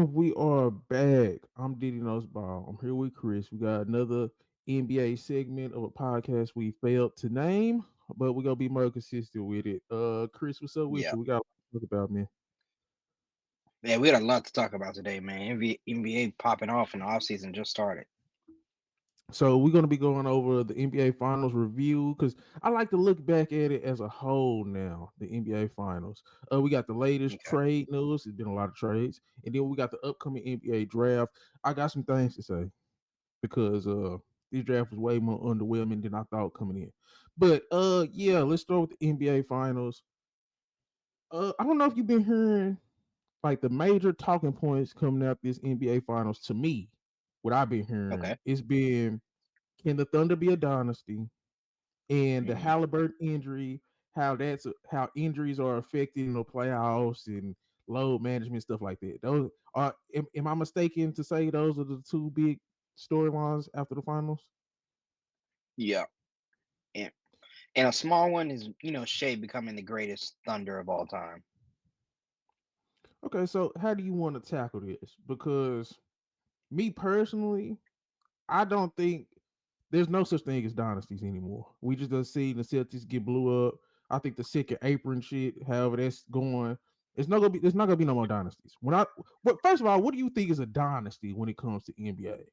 And we are back. I'm Diddy Noseball. I'm here with Chris. We got another NBA segment of a podcast we failed to name, but we're gonna be more consistent with it. Chris, what's up with Yeah, you? We got a lot to talk about, man. man, we got a lot to talk about today, man. NBA popping off and the offseason just started. So we're gonna be going over the NBA Finals review because I like to look back at it as a whole now. The NBA Finals. We got the latest Okay. trade news. There's been a lot of trades, and then we got the upcoming NBA draft. I got some things to say because this draft was way more underwhelming than I thought coming in. But yeah, let's start with the NBA Finals. I don't know if you've been hearing like the major talking points coming out this NBA Finals. To me, what I've been hearing, Okay. it's been, can the Thunder be a dynasty? And the hmm Halliburton injury, how injuries are affecting the playoffs and load management stuff like that. Those are, am I mistaken to say those are the two big storylines after the finals? Yeah. And, and a small one is, Shea becoming the greatest Thunder of all time. Okay, so how do you want to tackle this? Because me personally, I don't think there's no such thing as dynasties anymore. We just done see the Celtics get blew up. I think the second apron shit, however that's going, it's not gonna be. There's not gonna be no more dynasties. First of all, what do you think is a dynasty when it comes to NBA?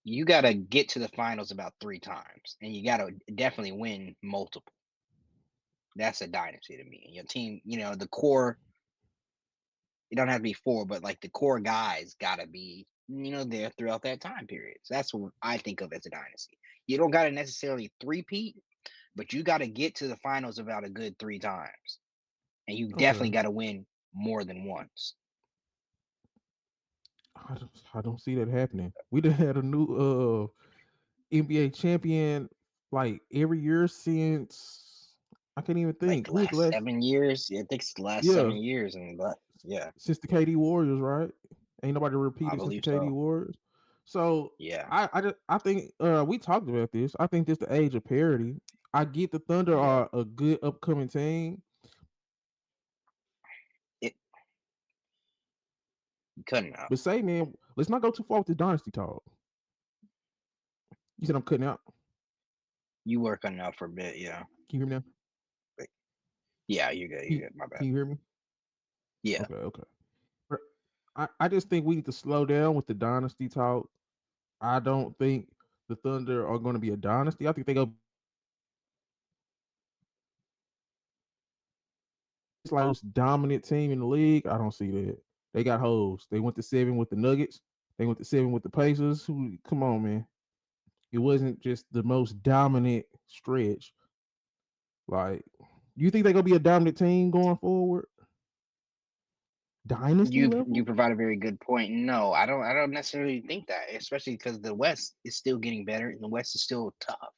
You got to get to the finals about three times, and you got to definitely win multiple. That's a dynasty to me. And your team, the core, it don't have to be four, but like the core guys got to be, there throughout that time period. So that's what I think of as a dynasty. You don't got to necessarily three-peat, but you got to get to the finals about a good three times. And you definitely Okay, got to win more than once. I don't see that happening. We done had a new NBA champion like every year since I can't even Like think the who was the last last. 7 years, yeah, I think it's the last Yeah, 7 years, and but yeah, since the KD Warriors, right? Ain't nobody I repeated since the believe KD so. Warriors. So Yeah, I think we talked about this. I think this the age of parity. I get the Thunder yeah. are a good upcoming team, It cutting out. but say man, let's not go too far with the dynasty talk. You said I'm cutting out. You were cutting out for a bit, yeah. Can you hear me now? But yeah, you're good. Can, You're good. My bad. can you hear me? Yeah, Okay. I just think we need to slow down with the dynasty talk. I don't think the Thunder are going to be a dynasty. I think they go it's like most dominant team in the league. I don't see that. They got hoes. They went to seven with the Nuggets. They went to seven with the Pacers. Who? Come on, man. It wasn't just the most dominant stretch. Like, you think they're gonna be a dominant team going forward? Dynasty you level? provide a very good point. No, I don't necessarily think that, especially because the West is still getting better and the West is still tough.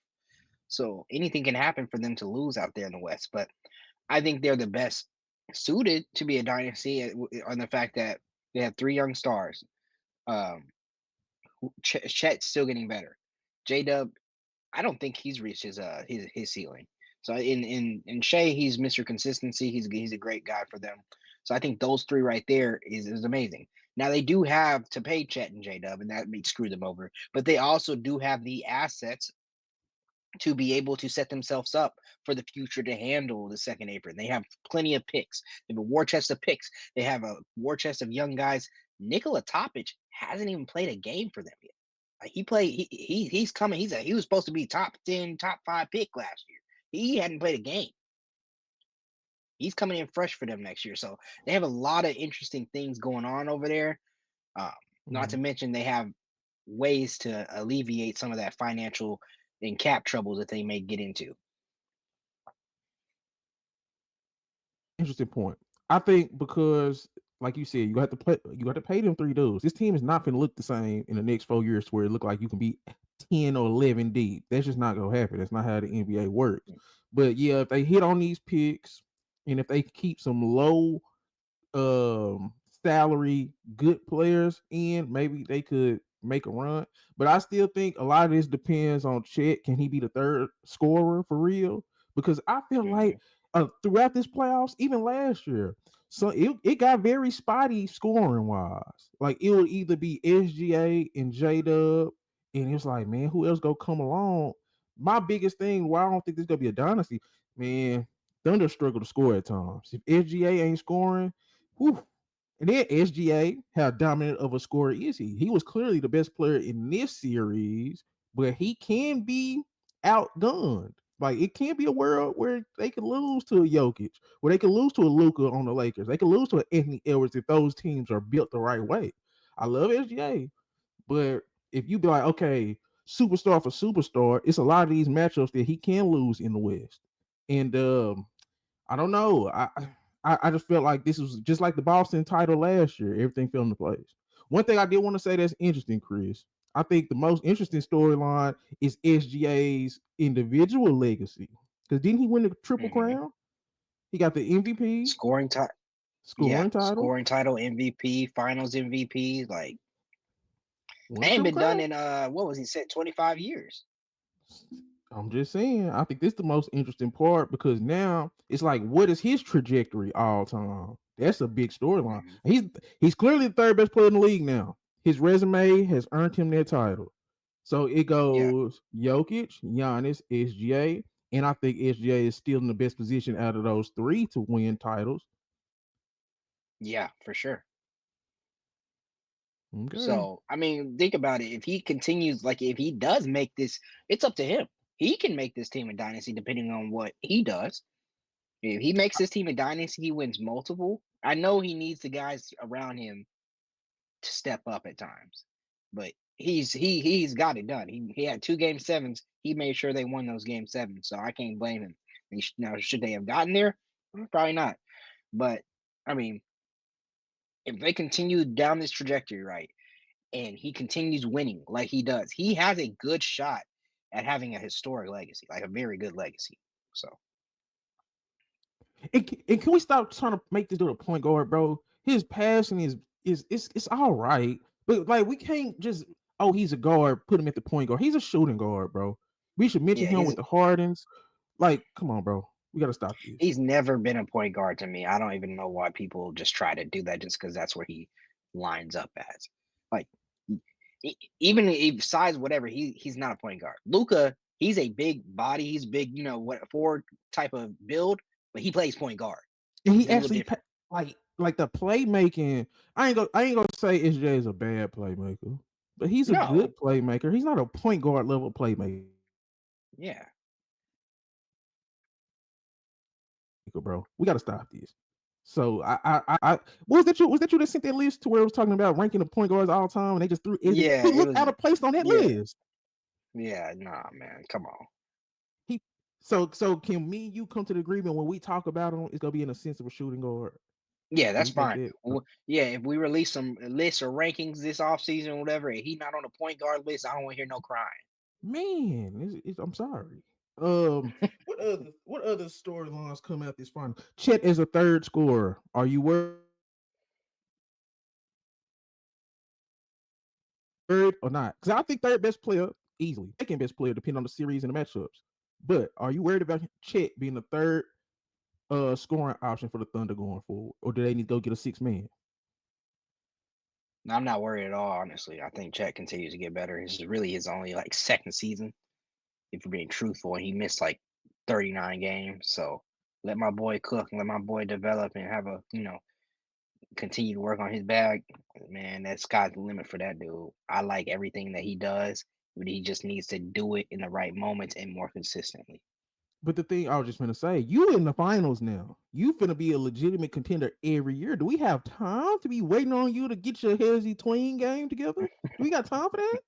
So anything can happen for them to lose out there in the West. But I think they're the best suited to be a dynasty on the fact that they have three young stars. Um, Chet's still getting better. J Dub, I don't think he's reached his ceiling. So in Shea, he's Mr. Consistency. He's a great guy for them. So I think those three right there is amazing. Now they do have to pay Chet and J Dub, and that may screw them over. But they also do have the assets to be able to set themselves up for the future to handle the second apron. They have plenty of picks. They have a war chest of picks. They have a war chest of young guys. Nikola Topic hasn't even played a game for them yet. He played. He's coming. He was supposed to be top 10, top five pick last year. He hadn't played a game. He's coming in fresh for them next year. So they have a lot of interesting things going on over there. Um, Not to Mhm. mention they have ways to alleviate some of that financial and cap troubles that they may get into. Interesting point. I think because, like you said, you have to pay them three dudes. This team is not going to look the same in the next 4 years, where it look like you can be 10 or 11 deep. That's just not going to happen. That's not how the NBA works. But yeah, if they hit on these picks, and if they keep some low salary good players in, maybe they could make a run. But I still think a lot of this depends on Chet. Can he be the third scorer for real? Because I feel like Mhm. throughout this playoffs, even last year. So it got very spotty scoring wise. Like it would either be SGA and J Dub, and it was like, man, who else go come along? My biggest thing why I don't think this gonna be a dynasty, man. Thunder struggle to score at times. If SGA ain't scoring, whew. And then SGA, how dominant of a scorer is he? He was clearly the best player in this series, but he can be outgunned. Like it can't be a world where they could lose to a Jokic, where they could lose to a Luka on the Lakers. They could lose to an Anthony Edwards if those teams are built the right way. I love SGA, but if you be like, okay, superstar for superstar, it's a lot of these matchups that he can lose in the West. And I don't know. I just felt like this was just like the Boston title last year. Everything fell into place. One thing I did want to say that's interesting, Chris. I think the most interesting storyline is SGA's individual legacy. Because didn't he win the triple Mm-hmm. crown? He got the MVP, Scoring time. Yeah, scoring title, scoring title, MVP, Finals MVP. Like, won a ain't triple been done crown. in what was he said 25 years. I'm just saying. I think this is the most interesting part because now it's like, what is his trajectory all time? That's a big storyline. Hmm. He's clearly the third best player in the league now. His resume has earned him that title. So it Yeah, goes Jokic, Giannis, SGA, and I think SGA is still in the best position out of those three to win titles. yeah, for sure. Okay. So I mean, think about it. If he continues, like if he does make this, it's up to him. He can make this team a dynasty depending on what he does. If he makes this team a dynasty, he wins multiple. I know he needs the guys around him to step up at times, but he's got it done. He had two game sevens. He made sure they won those game sevens, so I can't blame him. Now, should they have gotten there? Probably not. But I mean, if they continue down this trajectory, right, and he continues winning like he does, he has a good shot at having a historic legacy, like a very good legacy. So And can we stop trying to make this dude a point guard, bro? His passing is it's all right, but like we can't just he's a guard, put him at the point guard. He's a shooting guard, bro. We should mention yeah, him with the Hardens. Like, come on, bro. We gotta stop this. he's never been a point guard to me. I don't even know why people just try to do that just because that's where he lines up as. Like even if size whatever, he's not a point guard. Luca, he's a big body, he's big, what forward type of build, but he plays point guard. And It's he a little actually different. like the playmaking. I ain't gonna say SJ is a bad playmaker, but he's a No, good playmaker. He's not a point guard level playmaker, yeah. bro. We gotta stop this. So was that you that sent that list to where it was talking about ranking the point guards all time and they just threw SJ Yeah, who it looked was out of place on that yeah. list? Yeah, nah, man. Come on. He so can me and you come to the agreement when we talk about him, it's gonna be in a sense of a shooting guard. Yeah, Do that's we think fine. that Yeah, if we release some lists or rankings this offseason or whatever, and he not on the point guard list, I don't want to hear no crying. man, I'm sorry. Um, what other storylines come out this fun? Chet as a third scorer. Are you worried or not? Because I think third best player easily, second best player depending on the series and the matchups. But are you worried about Chet being the third scoring option for the Thunder going forward, or do they need to go get a six man? I'm not worried at all, honestly. I think Chet continues to get better. This is really his only like second season, if we're being truthful, and he missed like 39 games. So let my boy cook, let my boy develop and have a, continue to work on his bag. Man, that sky's the limit for that dude. I like everything that he does, but he just needs to do it in the right moments and more consistently. But the thing I was just gonna say, you in the finals now. You finna be a legitimate contender every year. Do we have time to be waiting on you to get your hezzy tween game together? Do we got time for that?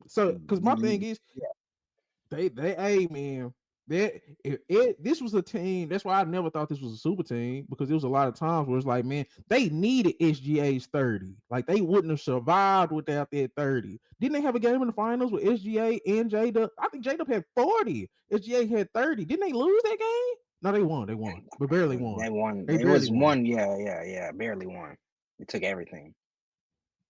So, because my thing is, they hey man, this was a team. That's why I never thought this was a super team because there was a lot of times where it's like, man, they needed SGA's 30. Like they wouldn't have survived without that 30. Didn't they have a game in the finals with SGA and J Dub? I think J Dub had 40. SGA had 30. Didn't they lose that game? No, they won. They won, but barely won. They won. They It barely was won. one. Yeah, yeah, yeah. Barely won. It took everything.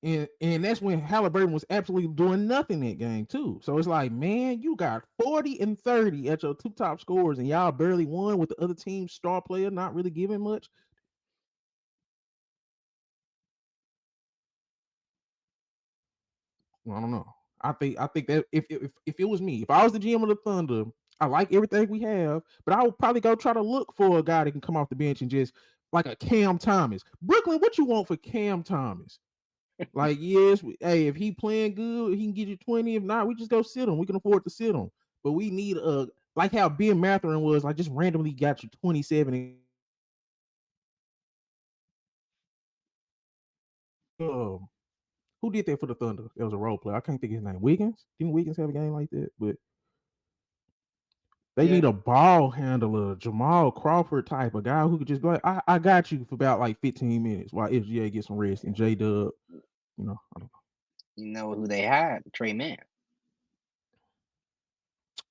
And that's when Halliburton was absolutely doing nothing that game too. So it's like, man, you got 40 and 30 at your two top scores, and y'all barely won with the other team's star player not really giving much. I don't know. I think that if it was me, if I was the GM of the Thunder, I like everything we have, but I would probably go try to look for a guy that can come off the bench and just like a Cam Thomas. Brooklyn, what you want for Cam Thomas? Like, yes, hey, if he playing good, he can get you 20. If not, we just go sit him. We can afford to sit him. But we need a like how Ben Mathurin was, like just randomly got you 27. Who did that for the Thunder? It was a role player. I can't think of his name. Wiggins? Didn't Wiggins have a game like that? But they Yeah, need a ball handler, Jamal Crawford type, a guy who could just be like, I got you for about like 15 minutes while SGA gets some rest and J Dub, I don't know. you know who they had? Trey Man.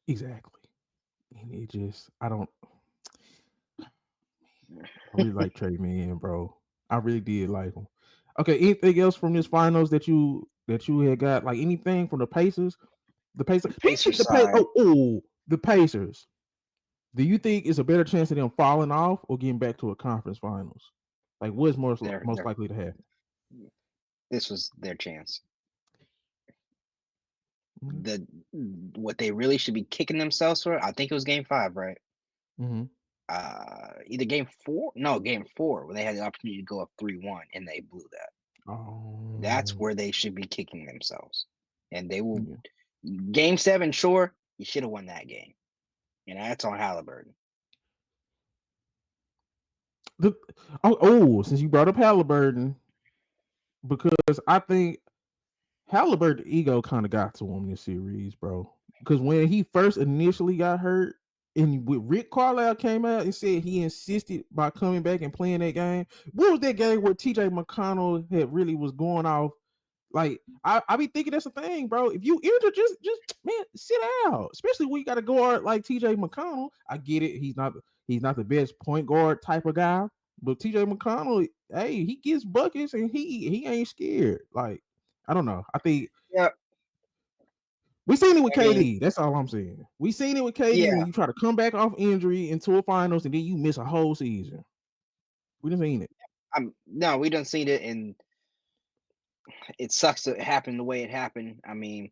Exactly. And it just, I really like Trey Man, bro. I really did like him. Okay, anything else from this finals that you had got? Like anything from the Pacers? The Pacers. Do you think Pacers the Pacers? side, The Pacers. Do you think it's a better chance of them falling off or getting back to a conference finals? Like, what's most they're likely to happen? this was their chance. Mm-hmm. The what they really should be kicking themselves for, I think it was game 5, right? Mm-hmm. Either game 4, no, game 4, when they had the opportunity to go up 3-1 and they blew that. That's Um, where they should be kicking themselves. And they will yeah. game 7, sure, you should have won that game. And that's on Halliburton. The, since you brought up Halliburton, because I think Halliburton ego kind of got to him this series, bro. Because when he first initially got hurt, and with Rick Carlisle came out and said he insisted by coming back and playing that game. What was that game where TJ McConnell had really was going off? Like I be thinking that's a thing, bro. If you injured, just man, sit out. Especially when you got a guard like TJ McConnell. I get it. He's not the best point guard type of guy, but TJ McConnell, hey, he gets buckets and he ain't scared. Like I don't know. I think Yeah, we seen it with I mean, KD. That's all I'm saying. We seen it with KD yeah, when you try to come back off injury into a finals and then you miss a whole season. We done seen it. I'm no, we done seen it, and it sucks that it happened the way it happened. I mean,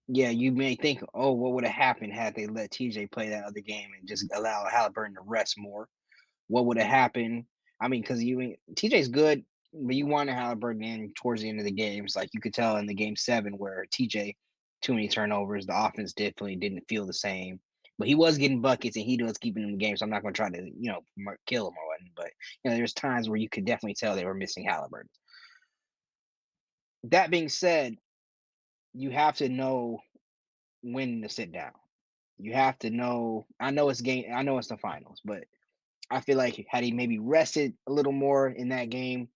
yeah, you may think, oh, what would have happened had they let TJ play that other game and just allow Halliburton to rest more? What would have happened? I mean, because TJ's good, but you wanted Halliburton in towards the end of the games. Like you could tell in the game 7 where TJ too many turnovers, the offense definitely didn't feel the same. But he was getting buckets and he was keeping them in the game. So I'm not going to try to kill him or whatever. But there's times where you could definitely tell they were missing Halliburton. That being said, you have to know when to sit down. You have to know. I know it's game. I know it's the finals, but I feel like had he maybe rested a little more in that game,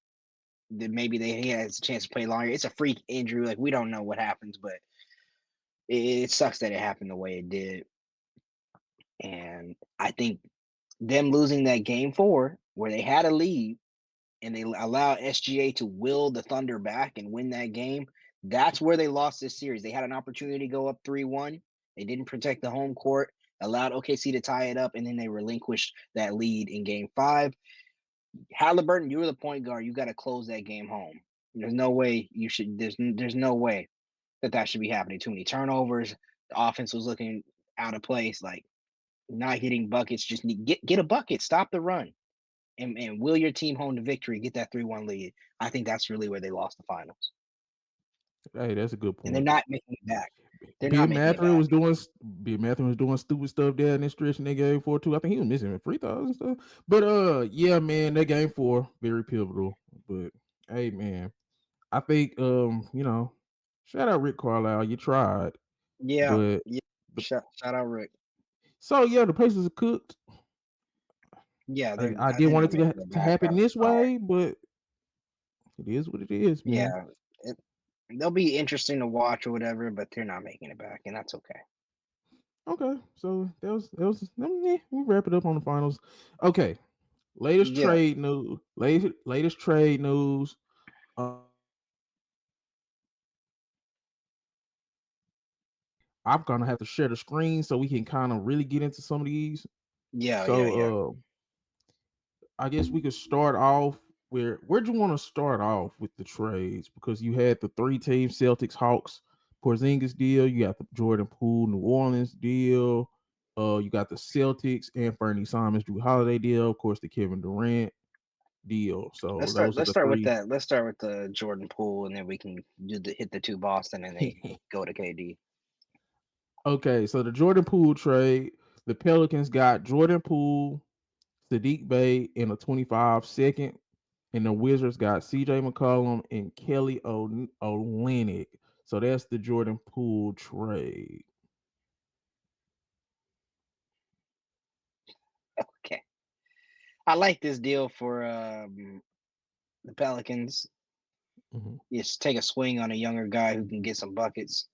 then maybe he has a chance to play longer. It's a freak injury. Like we don't know what happens, but it sucks that it happened the way it did. And I think them losing that game 4, where they had a lead and they allowed SGA to will the Thunder back and win that game, that's where they lost this series. They had an opportunity to go up 3-1. They didn't protect the home court, allowed OKC to tie it up, and then they relinquished that lead in game 5. Halliburton, you were the point guard. You got to close that game home. There's no way you should. There's no way that should be happening. Too many turnovers. The offense was looking out of place. Like not hitting buckets. Just get a bucket. Stop the run and will your team home to victory. Get that 3-1 lead. I think that's really where they lost the finals, Hey, that's a good and they're point. not making it back. They're not Ben making it Mathurin back. was doing Ben Mathurin was doing stupid stuff there in this stretch in that game 4 too. I think he was missing free throws and stuff. But yeah, man, that game 4 very pivotal. But hey, man, I think shout out Rick Carlisle. You tried, Yeah, but yeah. the Shout out Rick. so yeah, the Pacers are cooked. Yeah, I I didn't think want they're it to, making it to back. happen I'm this sorry. way, but it is what it is, man. Yeah, it, they'll be interesting to watch or whatever, but they're not making it back, and that's okay. Okay, so we wrap it up on the finals. Okay, latest Yeah. trade news. Latest trade news. I'm gonna have to share the screen so we can kind of really get into some of these. Yeah, yeah, yeah. So I guess we could start off where'd you want to start off with the trades? Because you had the three teams, Celtics, Hawks, Porzingis deal, you got the Jordan Poole, New Orleans deal, you got the Celtics and Fernie Simons, Drew Holiday deal, of course the Kevin Durant deal. So Let's start. those are Let's the start with three. that. Let's start with the Jordan Poole, and then we can hit the two Boston, and then go to KD. Okay, so the Jordan Poole trade, the Pelicans got Jordan Poole, Sadiq Bey, and a 25 second. And the Wizards got CJ McCollum and Kelly Olynyk. So that's the Jordan Poole trade. Okay, I like this deal for the Pelicans. Mhm. Just take a swing on a younger guy who can get some buckets.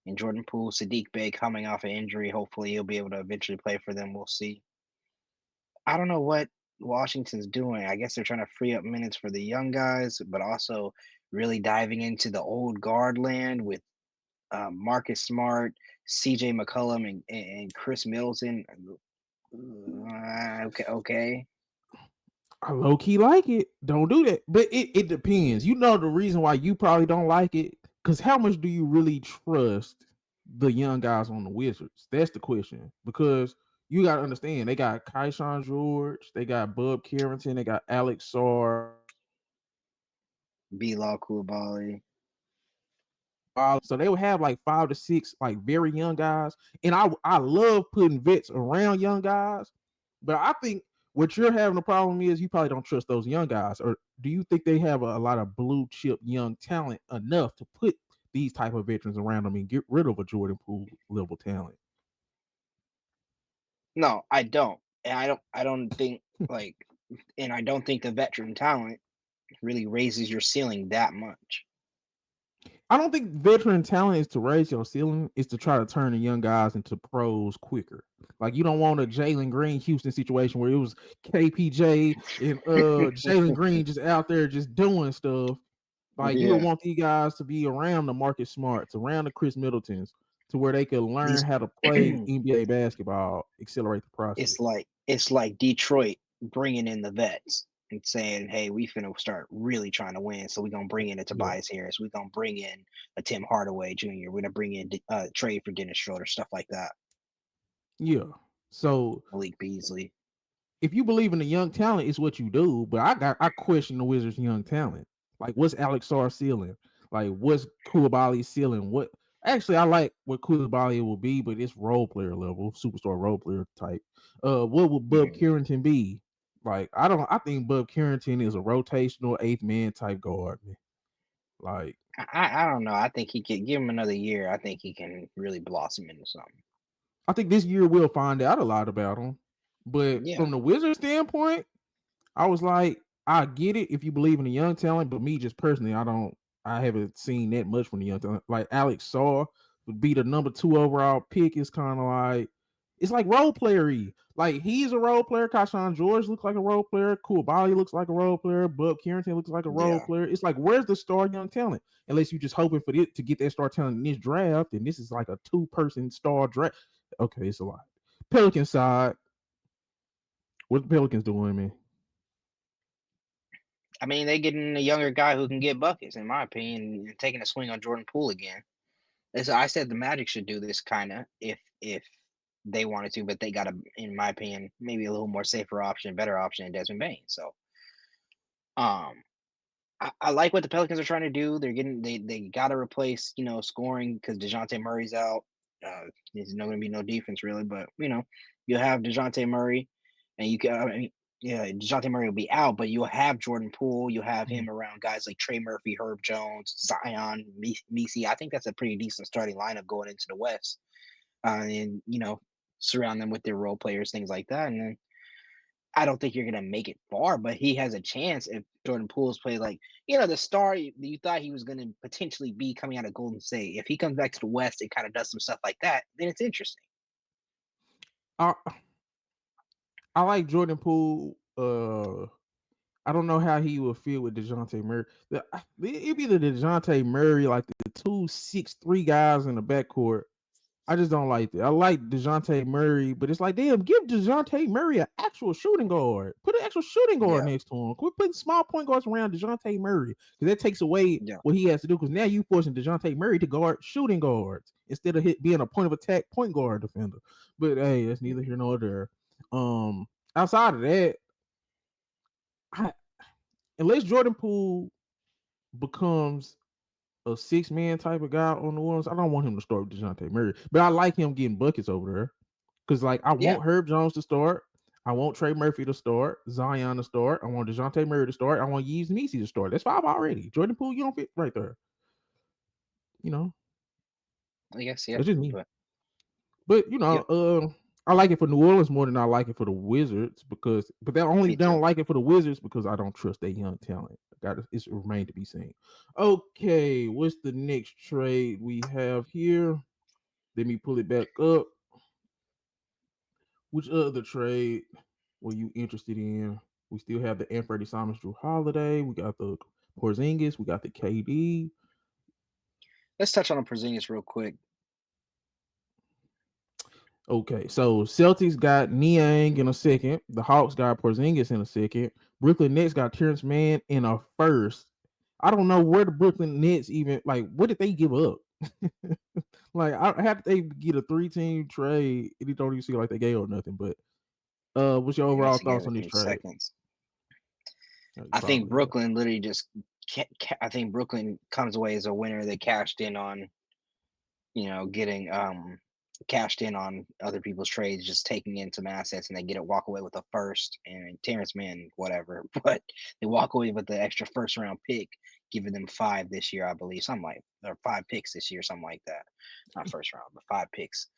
And Jordan Poole, Sadiq Bey coming off an injury. Hopefully, he'll be able to eventually play for them. We'll see. I don't know what Washington's doing. I guess they're trying to free up minutes for the young guys, but also really diving into the old guard land with Marcus Smart, C.J. McCollum, and Chris Middleton. Okay, okay. I low key like it. Don't do that. But it depends. You know the reason why you probably don't like it? Because how much do you really trust the young guys on the Wizards? That's the question. Because you got to understand, they got Kaishan George, they got Bub Carrington, they got Alex Sarr, B Law Koulibaly. So they would have like 5 to 6 like very young guys, and I love putting vets around young guys, but I think what you're having a problem is you probably don't trust those young guys, or do you think they have a lot of blue chip young talent enough to put these type of veterans around them and get rid of a Jordan Poole level talent? No, I don't. And I don't think like and I don't think the veteran talent really raises your ceiling that much. I don't think veteran talent is to raise your ceiling. It's to try to turn the young guys into pros quicker. Like you don't want a Jalen Green Houston situation where it was KPJ and Jalen Green just out there just doing stuff. Like you would Yeah. want these guys to be around the Marcus Smarts, around the Chris Middletons, to where they could learn These how to play NBA basketball, accelerate the process. it's like Detroit bringing in the vets and saying, "Hey, we finna start really trying to win, so we're gonna bring in a Yeah, Tobias Harris, we're gonna bring in a Tim Hardaway Jr., we're gonna bring in trade for Dennis Schroeder, stuff like that, yeah. So Malik Beasley." if you believe in the young talent, it's what you do. But I question the Wizards' young talent. Like, what's Alex Sarr ceiling? Like, what's Koulibaly's ceiling? What actually I like what Koulibaly will be, but it's role player level, superstar role player type. What would Bub Mm. Carrington be? Like, I don't. I think Bub Carrington is a rotational eighth man type guard. Man. Like, I don't know. I think he could give him another year. I think he can really blossom into something. I think this year we'll find out a lot about him. But Yeah, from the Wizards standpoint, I was like, I get it if you believe in the young talent, but me just personally, I haven't seen that much from the young talent. Like Alex Saw would be the number 2 overall pick is kind of like it's like role playery. Like he's a role player. Kashawn George looks like a role player. Koulibaly looks like a role player. Bub Carrington looks like a role yeah. player. It's like where's the star young talent? Unless you're just hoping for it to get that star talent in this draft, and this is like a 2-person star draft. Okay, it's a lot. Pelican side, what the Pelicans doing, man? I mean, they getting a younger guy who can get buckets, in my opinion, and taking a swing on Jordan Poole again. As I said, the Magic should do this kind of if they wanted to, but they got a, in my opinion, maybe a little more safer option, better option in Desmond Bain. So, um, I like what the Pelicans are trying to do. They got to replace scoring because Dejounte Murray's out. There's not going to be no defense really, but you'll have Dejounte Murray, and you can. I mean, yeah, Dejounte Murray will be out, but you'll have Jordan Poole. You'll have him around guys like Trey Murphy, Herb Jones, Zion, Misi. I think that's a pretty decent starting lineup going into the West, and surround them with their role players, things like that, and then I don't think you're gonna make it far, but he has a chance if Jordan Poole's play like the star you thought he was gonna potentially be coming out of Golden State. If he comes back to the West and kind of does some stuff like that, then it's interesting. I I like Jordan Poole. I don't know how he will feel with Dejounte Murray. It'd be the Dejounte Murray, like the 2 6 3 guys in the backcourt. I just don't like that. I like DeJounte Murray, but it's like, damn, give DeJounte Murray an actual shooting guard. Put an actual shooting guard Yeah, next to him. Quit putting small point guards around DeJounte Murray because that takes away yeah. what he has to do. Because now you forcing DeJounte Murray to guard shooting guards instead of being a point of attack point guard defender. But hey, that's neither here nor there. Um, Outside of that, I, unless Jordan Poole becomes a 6 man type of guy on the ones, I don't want him to start with DeJounte Murray. But I like him getting buckets over there. Because like I Yeah, want Herb Jones to start. I want Trey Murphy to start, Zion to start. I want DeJounte Murray to start. I want Yves Nisi to start. That's 5 already. Jordan Poole, you don't fit right there. You know, I guess, yeah. that's just me. But But yep, I like it for New Orleans more than I like it for the Wizards but me they too. don't like it for the Wizards because I don't trust their young talent. It's remained to be seen. Okay, what's the next trade we have here? Let me pull it back up. Which other trade were you interested in? We still have the Anthony Simons Drew Holiday. We got the Porzingis. We got the KD. Let's touch on the Porzingis real quick. Okay, so Celtics got Niang in a second. The Hawks got Porzingis in a second. Brooklyn Nets got Terrence Mann in a first. I don't know where the Brooklyn Nets even like. What did they give up? Like, I had they get a 3-team trade. It don't even seem like they gave up nothing. But what's your They overall must have gave thoughts a on this few trade? seconds. You I think probably have. Brooklyn literally just. I think Brooklyn comes away as a winner. They cashed in on getting cashed in on other people's trades, just taking in some assets, and they get it walk away with a first and Terrence Mann, whatever. But they walk away with the extra first round pick, giving them 5 this year, I believe, something like or 5 picks this year, something like that. Not first round, but 5 picks.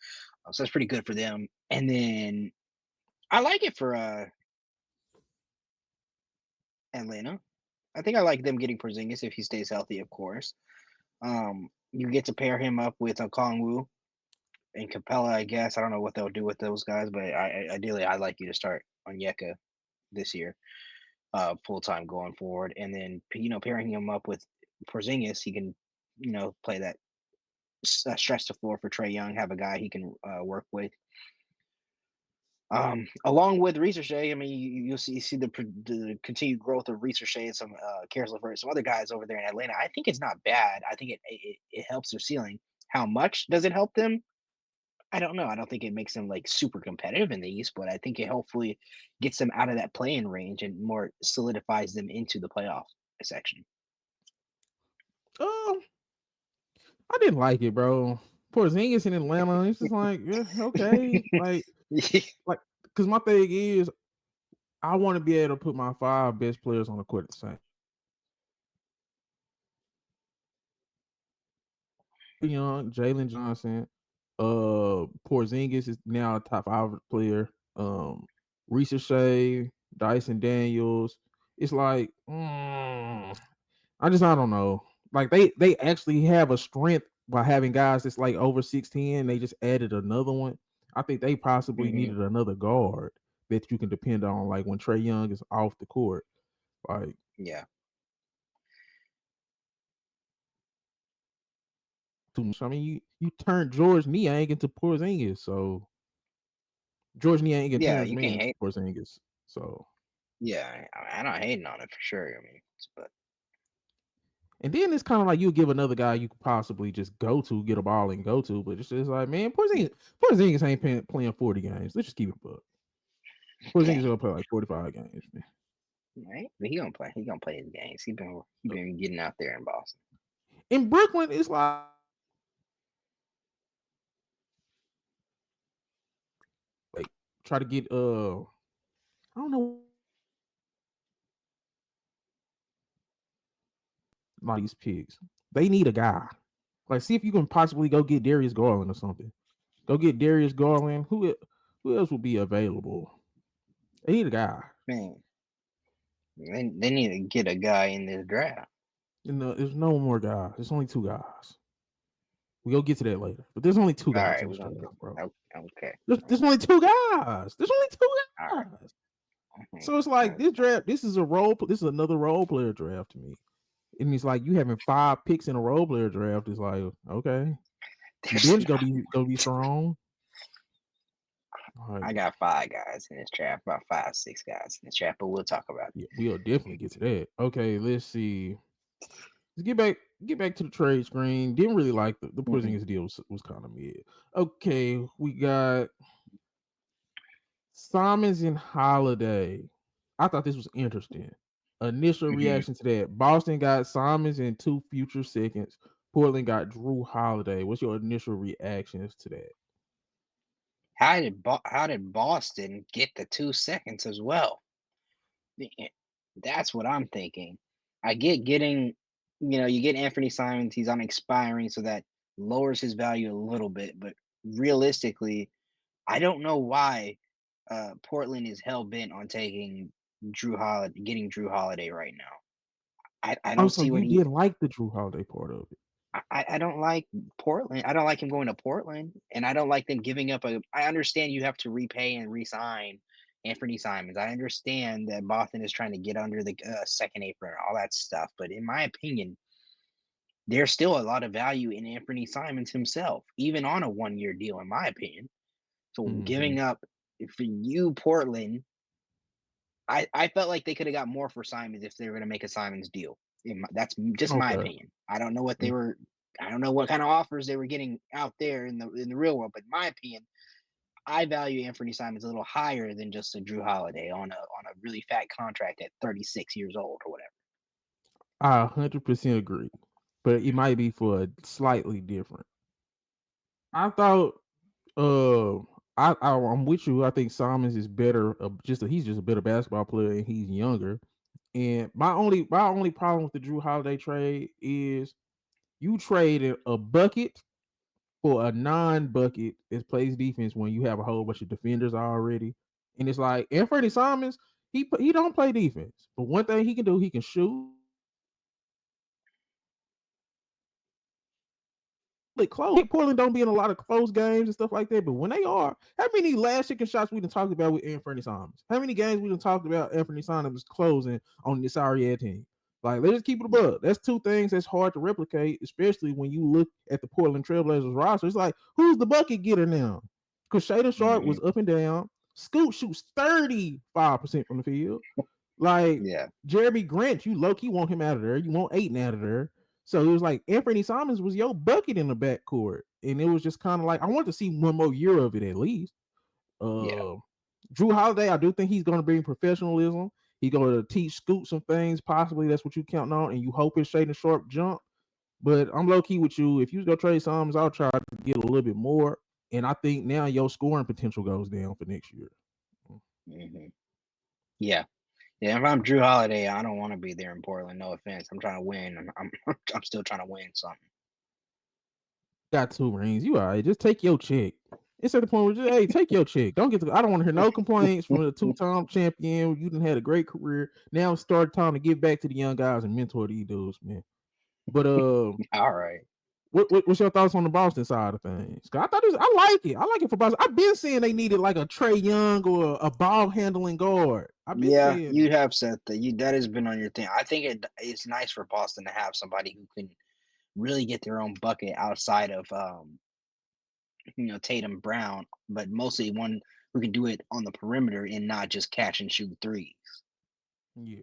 So that's pretty good for them. And then I like it for Atlanta. I think I like them getting Porzingis if he stays healthy, of course. You get to pair him up with a Kongwu and Capella, I guess. I don't know what they'll do with those guys, but ideally, I'd like you to start on Yeka this year, full time going forward, and then pairing him up with Porzingis, he can play that stretch the floor for Trey Young, have a guy he can work with. Along with Reese Shea, I mean, you see the continued growth of Reese Shea and some Karis LeVert, some other guys over there in Atlanta. I think it's not bad. I think it helps their ceiling. How much does it help them? I don't know. I don't think it makes them like super competitive in the East, but I think it hopefully gets them out of that playing range and more solidifies them into the playoff section. Um, I didn't like it, bro. Porzingis in Atlanta. It's just like, yeah, okay, like, because my thing is, I want to be able to put my 5 best players on the court at the same. Young, Jalen Johnson, Porzingis is now a top 5 player. Reese Shea, Dyson Daniels. It's like, I don't know. Like they actually have a strength by having guys that's like over 6'10". They just added another one. I think they possibly Hmm. needed another guard that you can depend on, like when Trey Young is off the court. Like, Yeah, too much. I mean, you turned George Niang into Porzingis, so George Niang and yeah, Terrence you Mann can't into hate. Porzingis. So, Yeah, I'm not hating on it for sure. I mean, but and then it's kind of like you give another guy you could possibly just go to, get a ball and go to, but it's just like, man, Porzingis ain't playing 40 games. Let's just keep it up. Porzingis dang, gonna play like 45 games, man. right? But he gonna play. He gonna play his games. He been getting out there in Boston. In Brooklyn, it's like try to get I don't know these picks. They need a guy. Like, see if you can possibly go get Darius Garland or something. Go get Darius Garland. Who else would be available? They need a guy. Man, they need to get a guy in this draft. There's no more guys. There's only 2 guys. We go get to that later. But there's only two All guys right, in we're this gonna draft, get bro. okay. There's only 2 guys. There's only two All right. guys. Mhm. So it's like Uh, this draft. This is another role player draft to me. And it's like you having 5 picks in a role player draft is like, okay. The There's bench not. gonna be strong. All right. I got 5 guys in this draft, about 5, 6 guys in this draft, but we'll talk about it. Yeah, we'll definitely get to that. Okay, let's see. Let's get back to the trade screen. Didn't really like the Hmm. Porzingis deal was kind of mid. Okay, we got Simons and Holiday. I thought this was interesting. Initial Hmm. reaction to that. Boston got Simons and 2 future seconds. Portland got Drew Holiday. What's your initial reactions to that? How did Boston get the 2 seconds as well? Yeah, that's what I'm thinking. I get getting, you get Anthony Simons. He's on expiring, so that lowers his value a little bit. But realistically, I don't know why Portland is hell bent on taking getting Drew Holiday right now. I Oh, don't so see what you he. did like the Drew Holiday part of it. I don't like Portland. I don't like him going to Portland, and I don't like them giving up a. I understand you have to repay and resign Anthony Simons. I understand that Boston is trying to get under the second apron and all that stuff, but in my opinion, there's still a lot of value in Anthony Simons himself, even on a 1 year deal. In my opinion, so Mm-hmm. giving up for you, Portland, I felt like they could have got more for Simons if they were going to make a Simons deal. That's just my Okay. opinion. I don't know what they Mm. were. I don't know what kind of offers they were getting out there in the real world, but in my opinion, I value Anthony Simons a little higher than just a Drew Holiday on a really fat contract at 36 years old or whatever. I 100% agree, but it might be for a slightly different. I thought, uh, I'm with you. I think Simons is better. He's just a better basketball player, and he's younger. And my only problem with the Drew Holiday trade is you traded a bucket for a non-bucket that plays defense when you have a whole bunch of defenders already. And it's like Anthony Simons, he don't play defense, but one thing he can do, he can shoot. Like close. Portland don't be in a lot of close games and stuff like that, but when they are, how many last chicken shots we done talked about with Anthony Simons? How many games we done talked about Anthony Simons closing on this sorry team? Like, let's just keep it Yeah. above. That's two things that's hard to replicate, especially when you look at the Portland Trailblazers roster. It's like, who's the bucket getter now? Because Shaden Sharp Hmm. was up and down. Scoot shoots 35% from the field. Like Yeah. Jeremy Grant, you low key want him out of there. You want Aiden out of there. So it was like Anthony Simons was your bucket in the backcourt. And it was just kind of like, I want to see one more year of it at least. Yeah. Uh, Drew Holiday, I do think he's going to bring professionalism. He's going to teach Scoot some things. Possibly that's what you counting on, and you hope it's Shaden Sharp jump. But I'm low key with you. If you go trade Simons, I'll try to get a little bit more. And I think now your scoring potential goes down for next year. Hmm. Yeah. Yeah, if I'm Drew Holiday, I don't want to be there in Portland. No offense. I'm trying to win. I'm still trying to win something. Got 2 rings. You all right? Just take your check. It's at the point where just, hey, take your check. Don't get I don't want to hear no complaints from a 2-time champion. You done had a great career. Now it's start time to get back to the young guys and mentor these dudes, man. But All right. what's your thoughts on the Boston side of things? 'Cause I thought I like it. I like it for Boston. I've been saying they needed like a Trey Young or a ball handling guard. I've been Yeah, saying you it. have said that. That has been on your thing. I think it's nice for Boston to have somebody who can really get their own bucket outside of Tatum Brown, but mostly one who can do it on the perimeter and not just catch and shoot threes.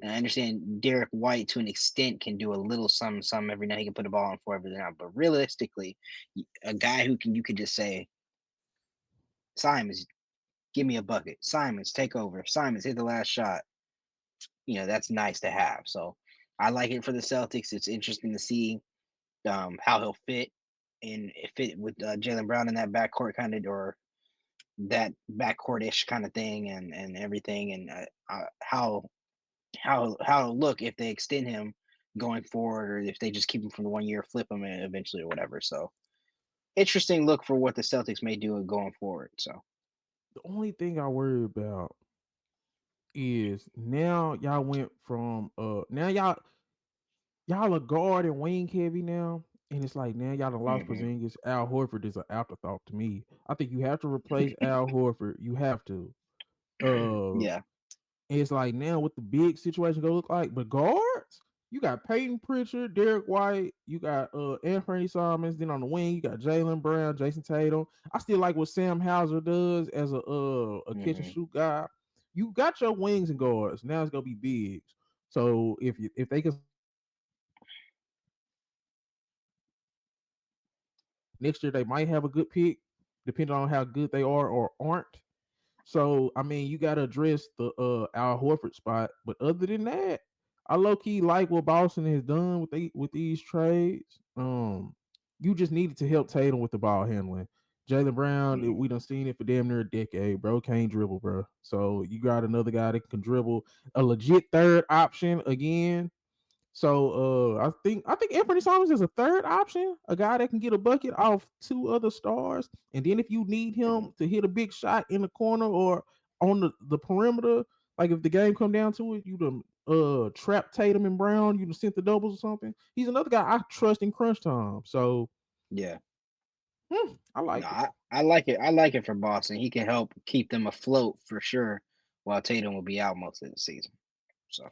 And I Yes. understand Derek White to an extent can do a little some every night. He can put the ball on for every now, but realistically, a guy who can you could just say, Simons, give me a bucket. Simons, take over. Simons, hit the last shot. That's nice to have. So I like it for the Celtics. It's interesting to see how he'll fit and fit with Jalen Brown in that backcourt kind of or that backcourt-ish kind of thing and everything and how it'll look if they extend him going forward or if they just keep him for the 1 year, flip him eventually or whatever. So interesting look for what the Celtics may do going forward. So The only thing I worry about is now y'all went from now y'all are guard and wing heavy now. And it's like now y'all done lost hmm. Porzingis. Al Horford is an afterthought to me. I think you have to replace Al Horford. You have to. Uh Yeah. it's like now what the big situation gonna look like. But guards? You got Peyton Pritchard, Derek White, you got Anthony Simons. Then on the wing, you got Jalen Brown, Jason Tatum. I still like what Sam Hauser does as a catch and Hmm. shoot guy. You got your wings and guards. Now it's gonna be bigs. So if they can next year, they might have a good pick, depending on how good they are or aren't. So I mean, you got to address the Al Horford spot. But other than that, I low key like what Boston has done with these trades. You just needed to help Tatum with the ball handling. Jalen Brown, Hmm. we done seen it for damn near a decade, bro. Can't dribble, bro. So you got another guy that can dribble, a legit third option again. So I think Anthony Simons is a third option, a guy that can get a bucket off two other stars. And then if you need Hmm. him to hit a big shot in the corner or on the perimeter, like if the game come down to it, you done trap Tatum and Brown, you done sent the doubles or something. He's another guy I trust in crunch time. So Yeah. I No, like it. I like it. I like it for Boston. He can help keep them afloat for sure, while Tatum will be out most of the season. So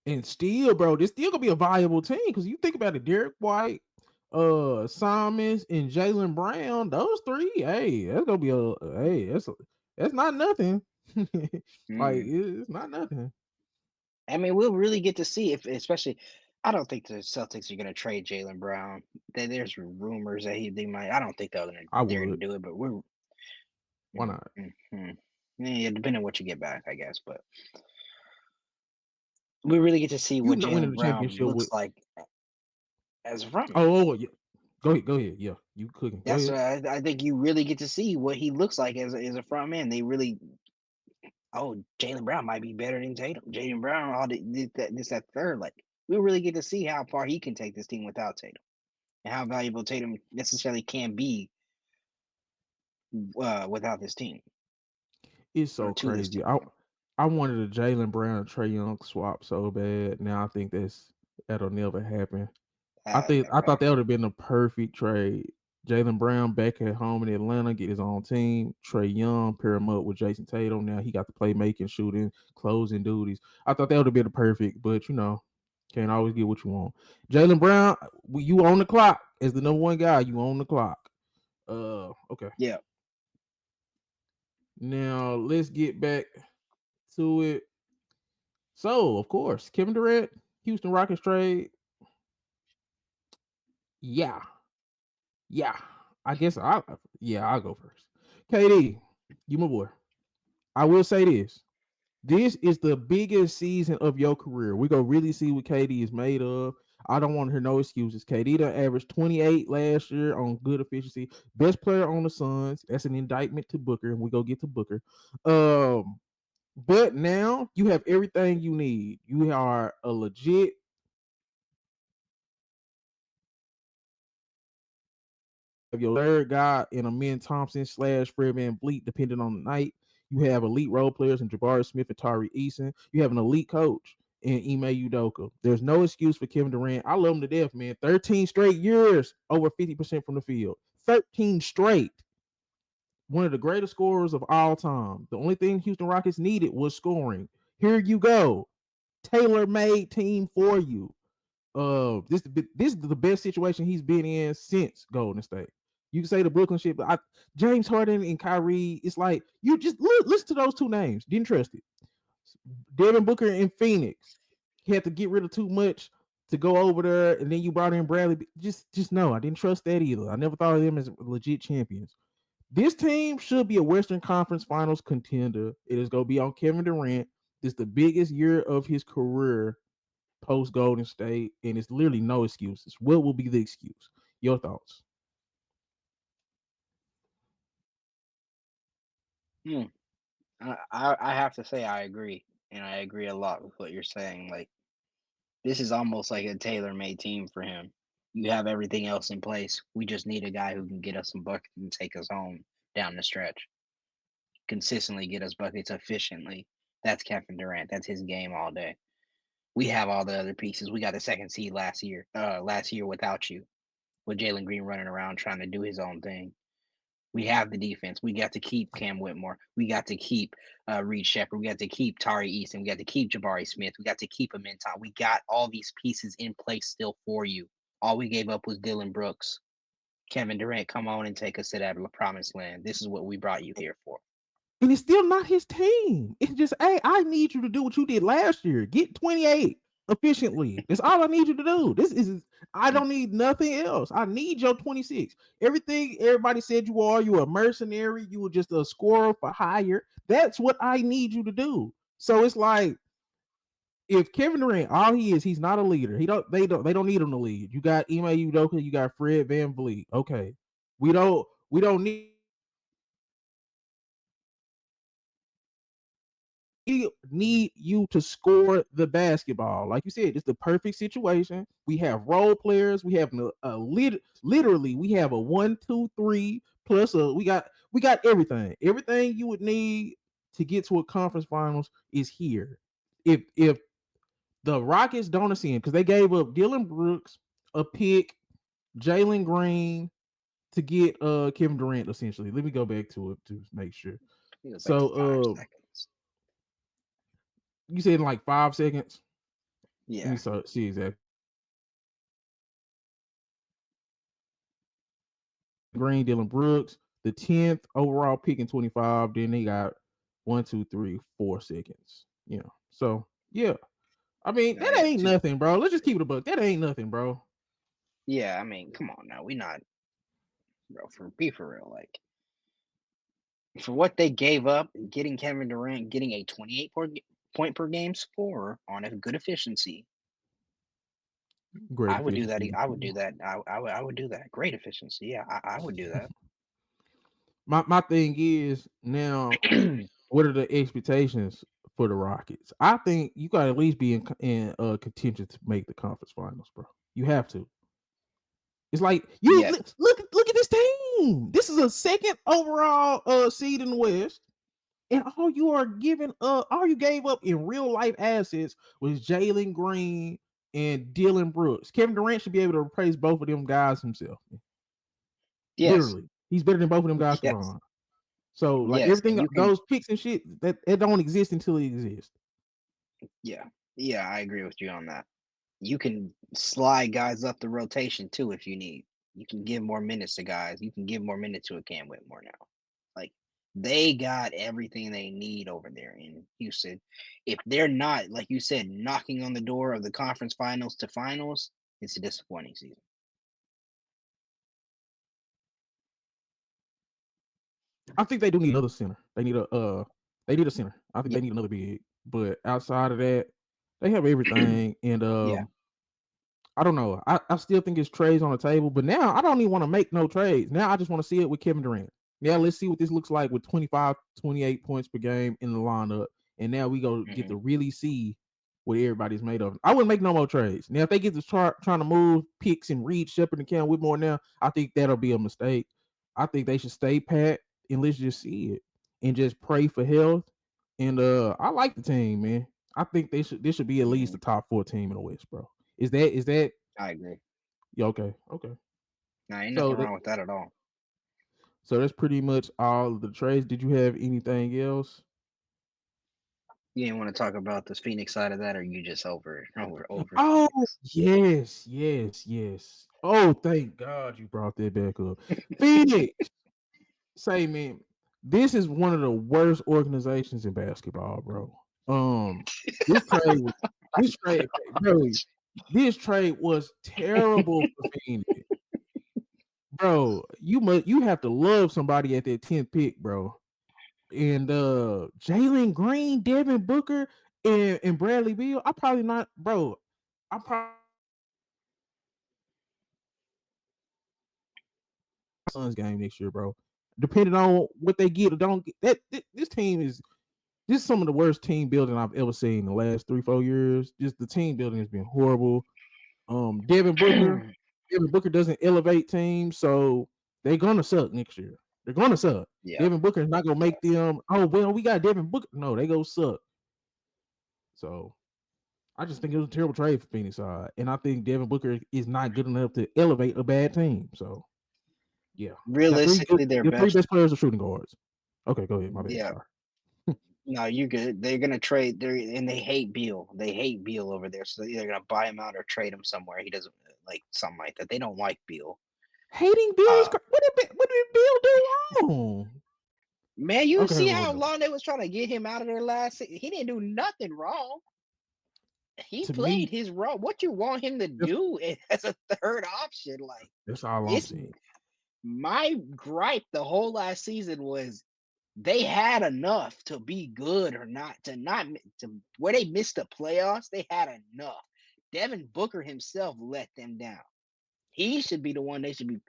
And still, bro, this still gonna be a viable team because you think about it, Derek White, Simons, and Jalen Brown, those three, hey, that's gonna be that's not nothing. Like mm. it's not nothing. I mean, we'll really get to see if, especially. I don't think the Celtics are going to trade Jalen Brown. There's rumors that they might. I don't think I they're going would. to do it, but we're. Why not? Yeah, depending on what you get back, I guess. But we really get to see You what not winning Jalen the Brown championship with looks like as a frontman. yeah. Go ahead. Yeah, you cooking. Go That's ahead. I think you really get to see what he looks like as a front man. They really, oh, Jalen Brown might be better than Tatum. Jalen Brown, all that third. Like we really get to see how far he can take this team without Tatum, and how valuable Tatum necessarily can be without this team It's or so to this crazy. team. I wanted a Jalen Brown and Trey Young swap so bad. Now I think that'll never happen. I Never thought that happened. would have been a perfect trade. Jalen Brown back at home in Atlanta, get his own team. Trey Young, pair him up with Jason Tatum. Now he got the playmaking, shooting, closing duties. I thought that would have been a perfect, but can't always get what you want. Jalen Brown, you on the clock as the number one guy. You on the clock. Okay. Yeah. Now let's get back to it. So of course, Kevin Durant, Houston Rockets trade. Yeah, yeah. I guess I'll go first. KD, you my boy. I will say this. This is the biggest season of your career. We gonna really see what KD is made of. I don't want to hear no excuses. KD done averaged 28 last year on good efficiency. Best player on the Suns. That's an indictment to Booker, and we go get to Booker. But now you have everything you need. You are a legit have your third guy in a Min Thompson slash Fred Van Vliet, depending on the night. You have elite role players in Jabari Smith and Tari Eason. You have an elite coach in Ime Udoka. There's no excuse for Kevin Durant. I love him to death, man. 13 straight years, over 50% from the field. 13 straight. One of the greatest scorers of all time. The only thing Houston Rockets needed was scoring. Here you go. Tailor-made team for you. This is the best situation he's been in since Golden State. You can say the Brooklyn shit, but James Harden and Kyrie, it's like you just listen to those two names. Didn't trust it. Devin Booker in Phoenix, he had to get rid of too much to go over there, and then you brought in Bradley. Just no, I didn't trust that either. I never thought of them as legit champions. This team should be a Western Conference Finals contender. It is going to be on Kevin Durant. This is the biggest year of his career post Golden State, and it's literally no excuses. What will be the excuse? Your thoughts? Hmm. I have to say I agree, and I agree a lot with what you're saying. Like this is almost like a tailor-made team for him. You have everything else in place. We just need a guy who can get us some buckets and take us home down the stretch. Consistently get us buckets efficiently. That's Kevin Durant. That's his game all day. We have all the other pieces. We got the second seed last year without you, with Jalen Green running around trying to do his own thing. We have the defense. We got to keep Cam Whitmore. We got to keep Reed Shepard. We got to keep Tari Eason. We got to keep Jabari Smith. We got to keep him in time. We got all these pieces in place still for you. All we gave up was Dylan Brooks. Kevin Durant, come on and take us to that promised land. This is what we brought you here for. And it's still not his team. It's just, hey, I need you to do what you did last year. Get 28 efficiently. That's all I need you to do. This is I don't need nothing else. I need your 26. Everything everybody said you a mercenary, you were just a scorer for hire. That's what I need you to do. So it's like if Kevin Durant, all he is, he's not a leader. They don't need him to lead. You got Ime Udoka, you got Fred VanVleet. Okay. We don't need you to score the basketball. Like you said, it's the perfect situation. We have role players. We have literally we have a 1, 2, 3 plus we got everything. Everything you would need to get to a conference finals is here. If the Rockets don't ascend because they gave up Dylan Brooks, a pick, Jalen Green to get Kevin Durant essentially. Let me go back to it to make sure. He goes back to So 5 seconds. you said in like 5 seconds. Let Yeah. me see exactly. Green, Dylan Brooks, the 10th overall pick in 25. Then they got 1, 2, 3, 4 seconds. So yeah. I mean, No, that yeah. ain't nothing, bro. Let's just keep it a buck. That ain't nothing, bro. Yeah, I mean, come on now. We not, bro, for real. Like, for what they gave up, getting Kevin Durant, getting a 28 point per game scorer on a good efficiency, Great I would do that. efficiency. I would do that. I would do that. Great efficiency. Yeah, I would do that. My thing is now, what are the expectations for the Rockets? I think you got to at least be in contention to make the conference finals, bro. You have to. It's like you Yes. look at this team. This is a second overall seed in the West, and all you gave up in real life assets was Jalen Green and Dylan Brooks. Kevin Durant should be able to replace both of them guys himself. Yes. Literally, he's better than both of them guys Yes. combined. So like Yes. And everything, you can. those picks and shit that it don't exist until it exists. Yeah. Yeah, I agree with you on that. You can slide guys up the rotation too if you need. You can give more minutes to guys. You can give more minutes to a Cam Whitmore now. Like, they got everything they need over there in Houston. If they're not, like you said, knocking on the door of the conference finals to finals, it's a disappointing season. I think they do need another center. They need a center. I think Yeah. they need another big. But outside of that, they have everything. And Yeah. I don't know. I still think it's trades on the table, but now I don't even want to make no trades. Now I just want to see it with Kevin Durant. Yeah, let's see what this looks like with 25, 28 points per game in the lineup. And now we go get Hmm. to really see what everybody's made of. I wouldn't make no more trades. Now, if they get to trying to move picks and Reed Shepard and Cam Whitmore now, I think that'll be a mistake. I think they should stay pat and let's just see it and just pray for health. And I like the team, man. I think this should be at least Hmm. the top 4 team in the West, bro. Is that I agree. yeah, okay. Now, ain't So nothing that wrong with that at all. so that's pretty much all of the trades. Did you have anything else? You didn't want to talk about the Phoenix side of that, or you just over Oh, Phoenix? yes. Oh, thank God you brought that back up. Phoenix, say man, this is one of the worst organizations in basketball, bro. Um, this trade was this trade, bro. This trade was terrible for Phoenix, bro. You have to love somebody at that 10th pick, bro. And Jalen Green, Devin Booker, and Bradley Beal. I probably not, bro. I probably Suns game next year, bro. Depending on what they get or don't get, this team is this is some of the worst team building I've ever seen in the last 3-4 years. Just the team building has been horrible. Devin Booker, Devin Booker doesn't elevate teams, so they're gonna suck next year. They're gonna suck. Yeah. Devin Booker is not gonna make them. Oh well, we got Devin Booker. No, they go suck. So I just think it was a terrible trade for Phoenix side, and I think Devin Booker is not good enough to elevate a bad team. So Yeah, Realistically, their your three best. best players are shooting guards. Okay, go ahead. My bad. Yeah, Sorry. no, you're good. They're gonna trade. They hate Beal. They hate Beal over there, so they're either gonna buy him out or trade him somewhere. He doesn't like something like that. They don't like Beal. Hating Bill is Uh, what did Bill do wrong? man, you Okay, see well, how no. long they was trying to get him out of there He didn't do nothing wrong. He To played me, his role. What you want him to that's, do as a third option? Like that's all I'm it's saying. my gripe the whole last season was they had enough to be good or not to where they missed the playoffs. They had enough. Devin Booker himself let them down. He should be the one they should be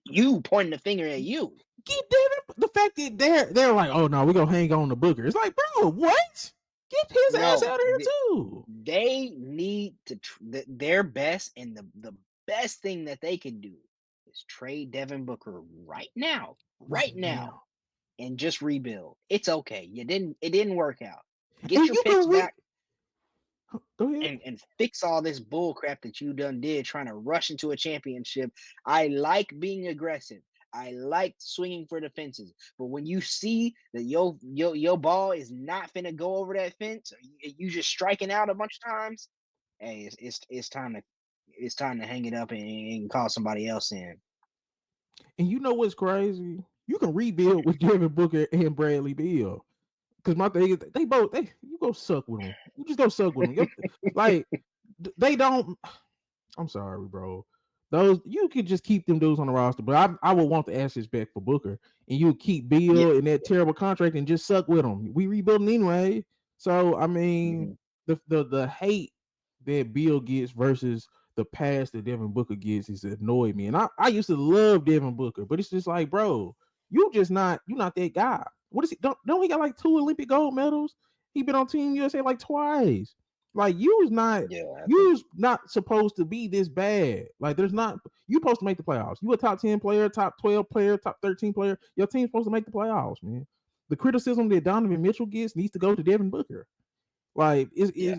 you pointing the finger at you. Get Devin. The fact that they're like, oh no, we're gonna hang on to Booker. It's like, bro, what? Get his ass No, out of here too. they need to their best, and the best thing that they can do is trade Devin Booker Right right now, now. and just rebuild. It's okay. It didn't work out. Get And your you picks can back go ahead. and fix all this bull crap that you done did trying to rush into a championship. I like being aggressive. I like swinging for the fences. But when you see that your ball is not finna go over that fence, or you just striking out a bunch of times, hey, it's time to hang it up and call somebody else in. And you know what's crazy? You can rebuild with Devin Booker and Bradley Beal. Because my thing is, they both you go suck with them. You just go suck with them. Like they don't. I'm sorry, bro. Those you could just keep them dudes on the roster, but I would want the assets back for Booker, and you keep Yeah. Bill in that terrible contract and just suck with them. We rebuilding anyway, so I mean Mhm. the hate that Bill gets versus the pass that Devin Booker gets is annoyed me, and I used to love Devin Booker, but it's just like, bro, you're not that guy. What is he? Don't he got like 2 Olympic gold medals? He been on Team USA like twice. Like Yeah, I think. you's not supposed to be this bad. Like there's not you supposed to make the playoffs. You a top 10 player, top 12 player, top 13 player. Your team's supposed to make the playoffs, man. The criticism that Donovan Mitchell gets needs to go to Devin Booker. Like Yeah.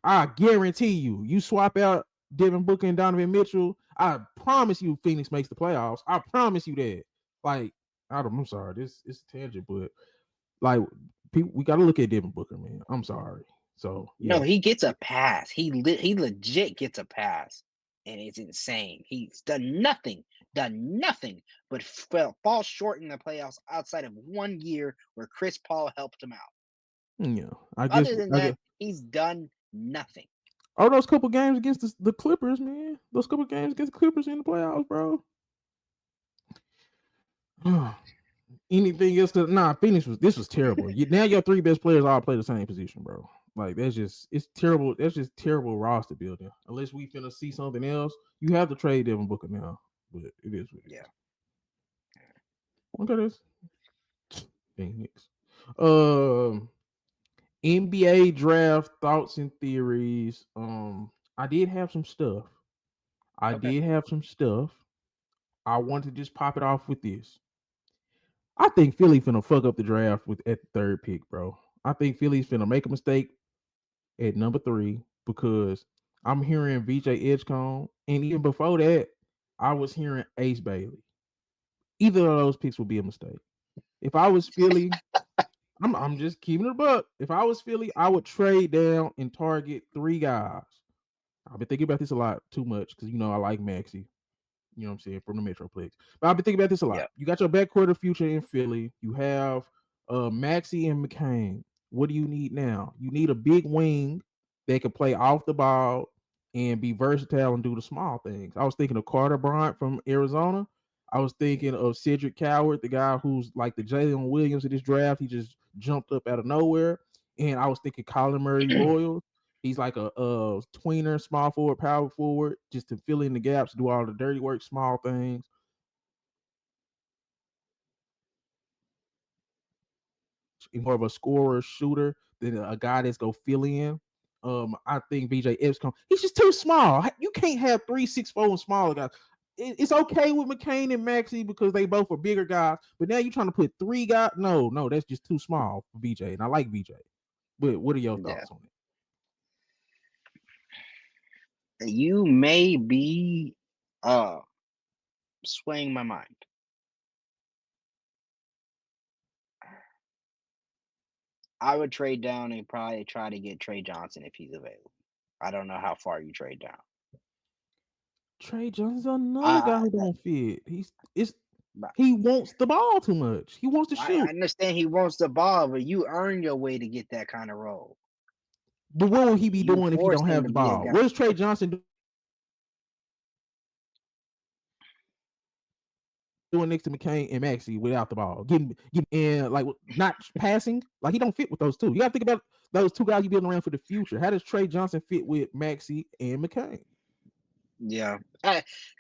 I guarantee you swap out Devin Booker and Donovan Mitchell. I promise you Phoenix makes the playoffs. I promise you that. Like, I'm sorry, this is a tangent, but like people, we gotta look at Devin Booker, man. I'm sorry. So No, yeah. he gets a pass. He legit gets a pass, and it's insane. He's done nothing, but fall short in the playoffs outside of 1 year where Chris Paul helped him out. Yeah, Other than I guess that, he's done nothing. all those couple games against the Clippers, man. Those couple games against the Clippers in the playoffs, bro. Anything else? Nah, Phoenix was this was terrible. Now your three best players all play the same position, bro. Like that's just it's terrible. That's just terrible roster building. Unless we finna see something else, you have to trade Devin Booker now. But it is what it Yeah. is. Okay, this Phoenix. Um, NBA draft thoughts and theories. I did have some stuff. I Okay. did have some stuff. I want to just pop it off with this. I think Philly finna fuck up the draft with at the third pick, bro. I think Philly's finna make a mistake at number 3 because I'm hearing VJ Edgecombe, and even before that, I was hearing Ace Bailey. Either of those picks would be a mistake. If I was Philly, I'm just keeping it a buck. If I was Philly, I would trade down and target 3 guys. I've been thinking about this a lot too much because I like Maxi. You know what I'm saying, from the Metroplex. But I've been thinking about this a lot. Yeah. You got your backcourt of future in Philly. You have Maxi and McCain. What do you need now? You need a big wing that can play off the ball and be versatile and do the small things. I was thinking of Carter Bryant from Arizona. I was thinking of Cedric Coward, the guy who's like the Jalen Williams of this draft. He just jumped up out of nowhere. And I was thinking Colin Murray Royals. He's like a tweener, small forward, power forward, just to fill in the gaps, do all the dirty work, small things. More of a scorer, shooter than a guy that's go fill in. I think BJ Epscombe, he's just too small. You can't have 3'6'4" and smaller guys. It's okay with McCain and Maxey because they both are bigger guys, but now you're trying to put 3 guys. No, that's just too small for BJ, and I like BJ. But what are your Yeah. thoughts on it? You may be uh swaying my mind. I would trade down and probably try to get Trey Johnson if he's available. I don't know how far you trade down. Trey Johnson's another I guy who don't fit. It's I, he wants the ball too much. He wants to I shoot. understand he wants the ball, but you earn your way to get that kind of role. But what will he be You doing if he force don't him have to the be a ball? guy. What is Trey Johnson doing next to McCain and Maxey without the ball? Getting in like not passing. Like he don't fit with those two. You gotta think about those two guys you building around for the future. How does Trey Johnson fit with Maxey and McCain? Yeah.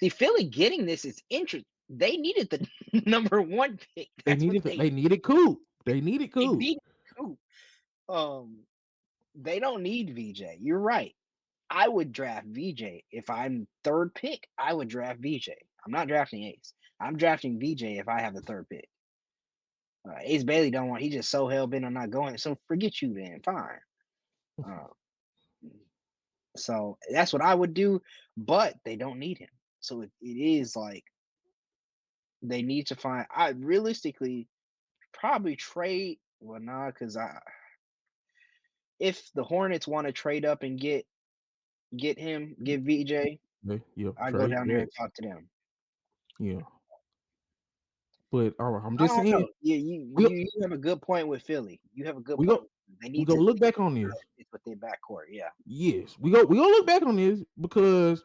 See, Philly getting this is interesting. They needed the number 1 pick. That's what They needed Coop. They needed they Coop. needed. Cool. They don't need VJ. You're right. I would draft VJ if I'm third pick. I would draft VJ. I'm not drafting Ace. I'm drafting VJ if I have the third pick. Ace Bailey don't want. He just so hell bent on not going. So forget you then. Fine. Uh, so that's what I would do. But they don't need him. So it is like they need to find. I realistically probably trade. Well, nah, because I if the Hornets want to trade up and get him, get VJ, Yeah, I go trade down there that. and talk to them. Yeah. But all right, I'm I just don't saying know. Yeah, you we you you have a good point with Philly. You have a good we point. go They we need go to look back on this. it's with their backcourt. Yeah. Yes, we go look back on this because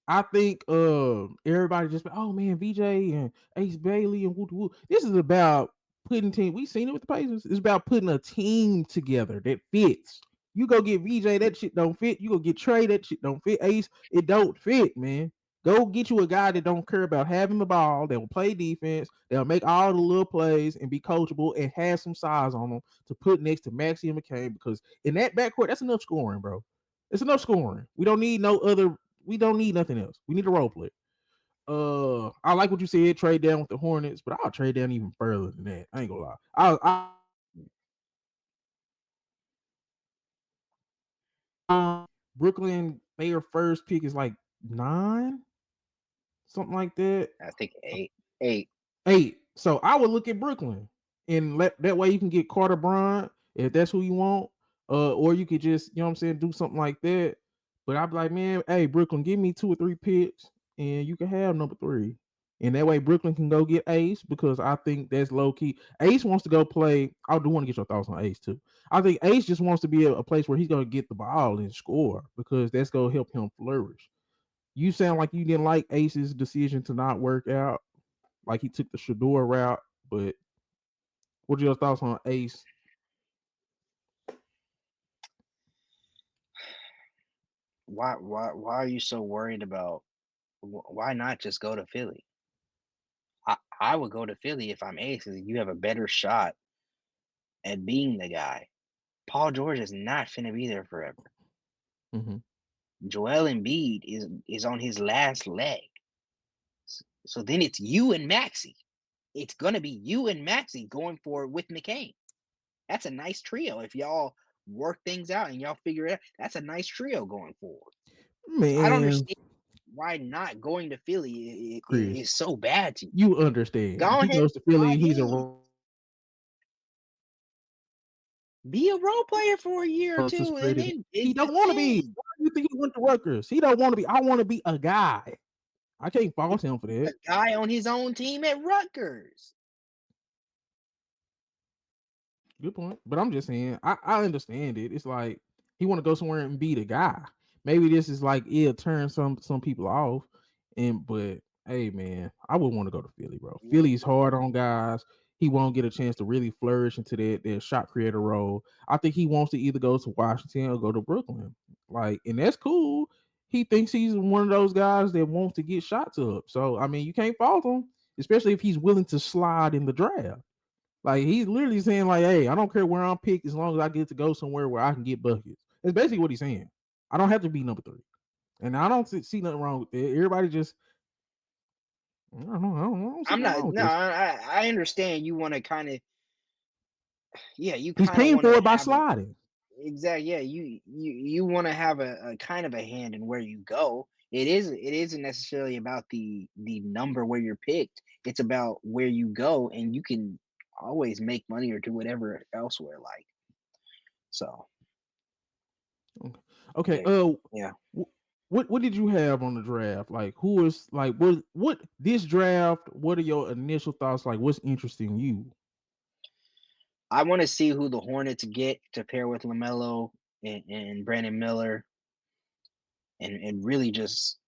I think everybody just oh man, VJ and Ace Bailey and woo woo. This is about putting team. We seen it with the Pacers. It's about putting a team together that fits. You go get VJ, that shit don't fit. You go get Trey, that shit don't fit. Ace, it don't fit, man. Go get you a guy that don't care about having the ball, that will play defense, that'll make all the little plays and be coachable and have some size on them to put next to Maxey and McCain because in that backcourt, that's enough scoring, bro. It's enough scoring. We don't need no other. We don't need nothing else. We need a role play. I like what you said. Trade down with the Hornets, but I'll trade down even further than that. I ain't gonna lie. Brooklyn, their first pick is like 9, something like that. I think eight. Eight. 8. So I would look at Brooklyn and let that way you can get Carter Bryant if that's who you want. Or you could just, you know what I'm saying, do something like that. But I'd be like, man, hey, Brooklyn, give me 2 or 3 picks and you can have number 3. And that way Brooklyn can go get Ace because I think that's low key. Ace wants to go play. I do want to get your thoughts on Ace too. I think Ace just wants to be a place where he's going to get the ball and score because that's going to help him flourish. You sound like you didn't like Ace's decision to not work out like he took the Shador route. But what are your thoughts on Ace? Why are you so worried about? Why not just go to Philly? I would go to Philly if I'm Ace. 'Cause you have a better shot at being the guy. Paul George is not finna be there forever. Mm-hmm. Joel Embiid is on his last leg. So then it's you and Maxey. It's gonna be you and Maxey going forward with McCain. That's a nice trio. If y'all work things out and y'all figure it out, that's a nice trio going forward. So I don't Man, understand why not going to Philly Chris, is so bad to you. you understand. Go He ahead, goes to Philly. slide He's a in. Be a role player for a year or to two, spread and it. then He don't that's want to be. it. Why do you think he went to Rutgers? He don't want to be. I want to be a guy. I can't fault him for A that. guy on his own team at Rutgers. Good point. But I'm just saying, I understand it. It's like he want to go somewhere and be the guy. Maybe this is like it'll turn some people off. But hey man, I would want to go to Philly, bro. Philly's hard on guys. He won't get a chance to really flourish into that shot creator role. I think he wants to either go to Washington or go to Brooklyn. Like, and that's cool. He thinks he's one of those guys that wants to get shots up. So I mean, you can't fault him, especially if he's willing to slide in the draft. Like he's literally saying, like, hey, I don't care where I'm picked as long as I get to go somewhere where I can get buckets. That's basically what he's saying. I don't have to be number 3. And I don't see nothing wrong with it. Everybody just I don't see I'm nothing not. wrong with No, this. I understand. You want to kind of. Yeah, you He's kind of paying want for to it by have a sliding. exact. Yeah, you want to have a kind of a hand in where you go. It isn't necessarily about the number where you're picked. It's about where you go, and you can always make money or do whatever elsewhere. Like so, Okay. Okay. yeah, yeah. What did you have on the draft? Like, who is like what this draft? What are your initial thoughts? Like, what's interesting you? I want to see who the Hornets get to pair with Lamelo and Brandon Miller, and really just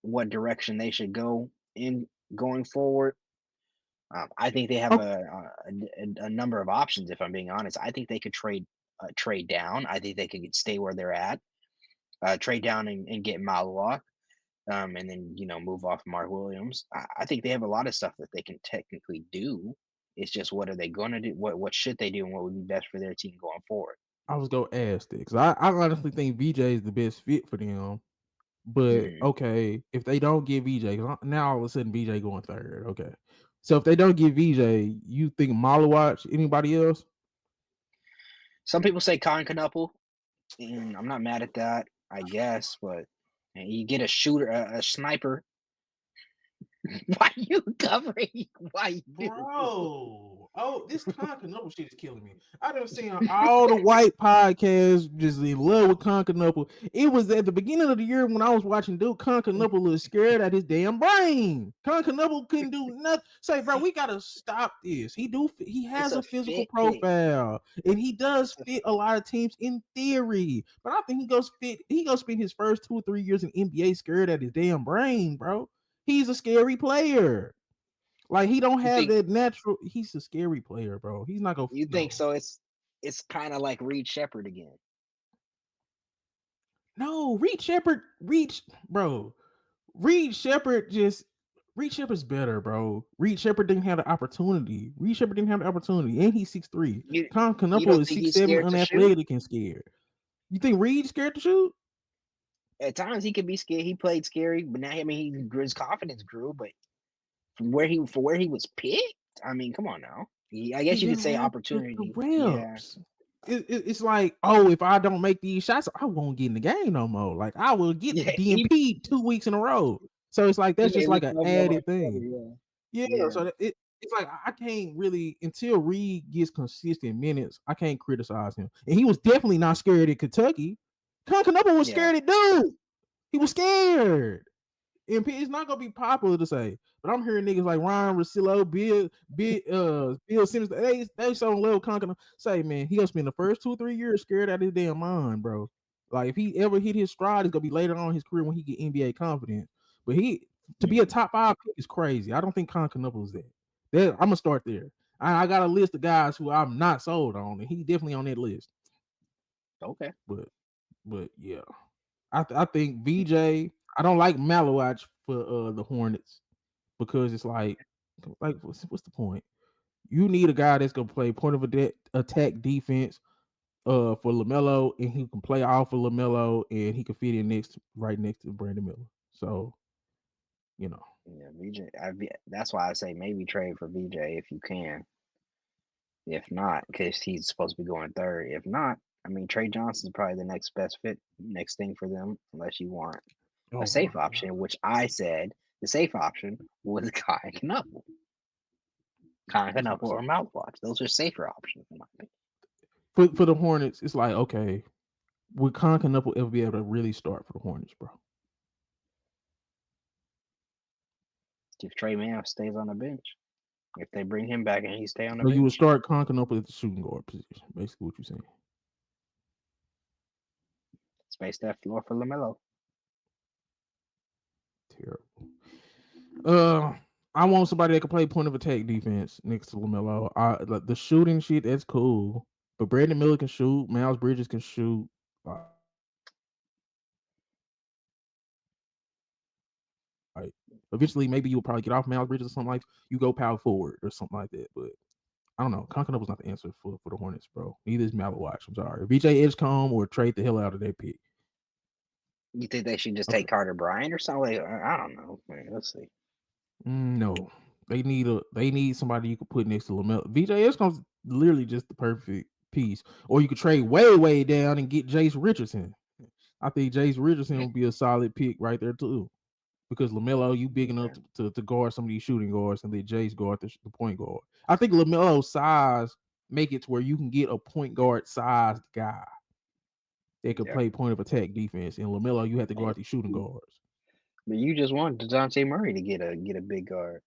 what direction they should go in going forward. I think they have Oh, a number of options. If I'm being honest, I think they could trade down. I think they could stay where they're at, trade down and get Malawak, and then move off Mark Williams. I think they have a lot of stuff that they can technically do. It's just what are they going to do? What should they do, and what would be best for their team going forward? I was gonna ask that because I honestly think VJ is the best fit for them. But Mm. okay, if they don't get VJ, 'cause now all of a sudden VJ going third. Okay, so if they don't get VJ, you think Malawatch? Anybody else? Some people say Con Canuple, and I'm not mad at that, I guess, but you get a shooter, a sniper. Why you covering? Why you? Bro, oh, this Constantinople shit is killing me. I done seen all the white podcasts just in love with Constantinople. It was at the beginning of the year when I was watching Dude Constantinople was scared at his damn brain. Constantinople couldn't do nothing. Say, bro, we gotta stop this. He It's has a a physical fit pick. profile, and he does It's a fit a lot of teams in theory. But I think he goes spend his first 2 or 3 years in NBA scared at his damn brain, bro. He's a scary player. Like he don't you have think that natural. He's a scary player, bro. He's not gonna you think no, so? It's kind of like Reed Shepard again. no. Reed Shepard, bro. Reed Shepard just Reed Shepard's better, bro. Reed Shepard didn't have the opportunity. Reed Shepard didn't have the opportunity, and he's 6'3". You Con you Canupo don't is think six he's seven, scared to shoot? unathletic and scared. You think Reed's scared to shoot? At times he could be scared. He played scary, but now I mean his confidence grew. But from where he was picked, I mean, come on now. I He guess you could didn't say have the opportunity. Yeah, reps. It's like, oh, if I don't make these shots, I won't get in the game no more. Like I will get yeah. DNP 2 weeks in a row. So it's like He that's just made like an himself look like added trouble. thing. Yeah, Yeah. yeah, So it's like I can't really until Reed gets consistent minutes. I can't criticize him, and he was definitely not scared at Kentucky. Concanapa was yeah, scared at dude. He was scared. And it's not gonna be popular to say, but I'm hearing niggas like Ryan Russillo, Bill Simmons, they so little confident. Say, man, he gonna spend the first 2 or 3 years scared out of his damn mind, bro. Like if he ever hit his stride, it's gonna be later on in his career when he get NBA confidence. But he to be a mm, top 5 pick is crazy. I don't think Concanapa is that. I'm gonna start there. I got a list of guys who I'm not sold on, and he definitely on that list. okay. But yeah. I think VJ. I don't like Malowach for the Hornets because it's like what's the point? You need a guy that's gonna play point of attack defense for Lamelo, and he can play off of Lamelo, and he can fit in right next to Brandon Miller. So you know, Yeah, VJ. That's why I say maybe trade for VJ if you can. If not, because he's supposed to be going third. If not, I mean Trey Johnson's probably the next best fit, next thing for them, unless you want a oh my safe god, option, which I said the safe option was Kai Knuckle, Kai that's what I Knuckle said. or mouthwash. Those are safer options in my opinion. For the Hornets, it's like okay, would Con Knuckle ever be able to really start for the Hornets, bro? If Trey Mann stays on the bench, if they bring him back and he stay on the So you would bench, start Con Knuckle at the shooting guard position, basically what you're saying. space that floor for Lamelo. Terrible. Uh, I want somebody that can play point of attack defense next to Lamelo. Like the shooting shit, that's cool. But Brandon Miller can shoot. Miles Bridges can shoot. Like eventually, maybe you'll probably get off Miles Bridges or something like you go power forward or something like that. But I don't know. Conklin was not the answer for the Hornets, bro. Neither is Malawatch. I'm sorry. VJ Edgecombe or trade the hell out of that pick. You think they should just Okay. take Carter Bryant or something? I don't know. Man, let's see. No. They need somebody you could put next to Lamelo. VJ Edgecombe's literally just the perfect piece. Or you could trade way, way down and get Jace Richardson. I think Jace Richardson will be a solid pick right there too. Because LaMelo, you big enough Okay. to guard some of these shooting guards, and let Jace guard the point guard. I think LaMelo's size make it to where you can get a point guard sized guy that could Yeah. play point of attack defense. And LaMelo, you have to And guard these shooting guards. but you just want DeJounte Murray to get a big guard.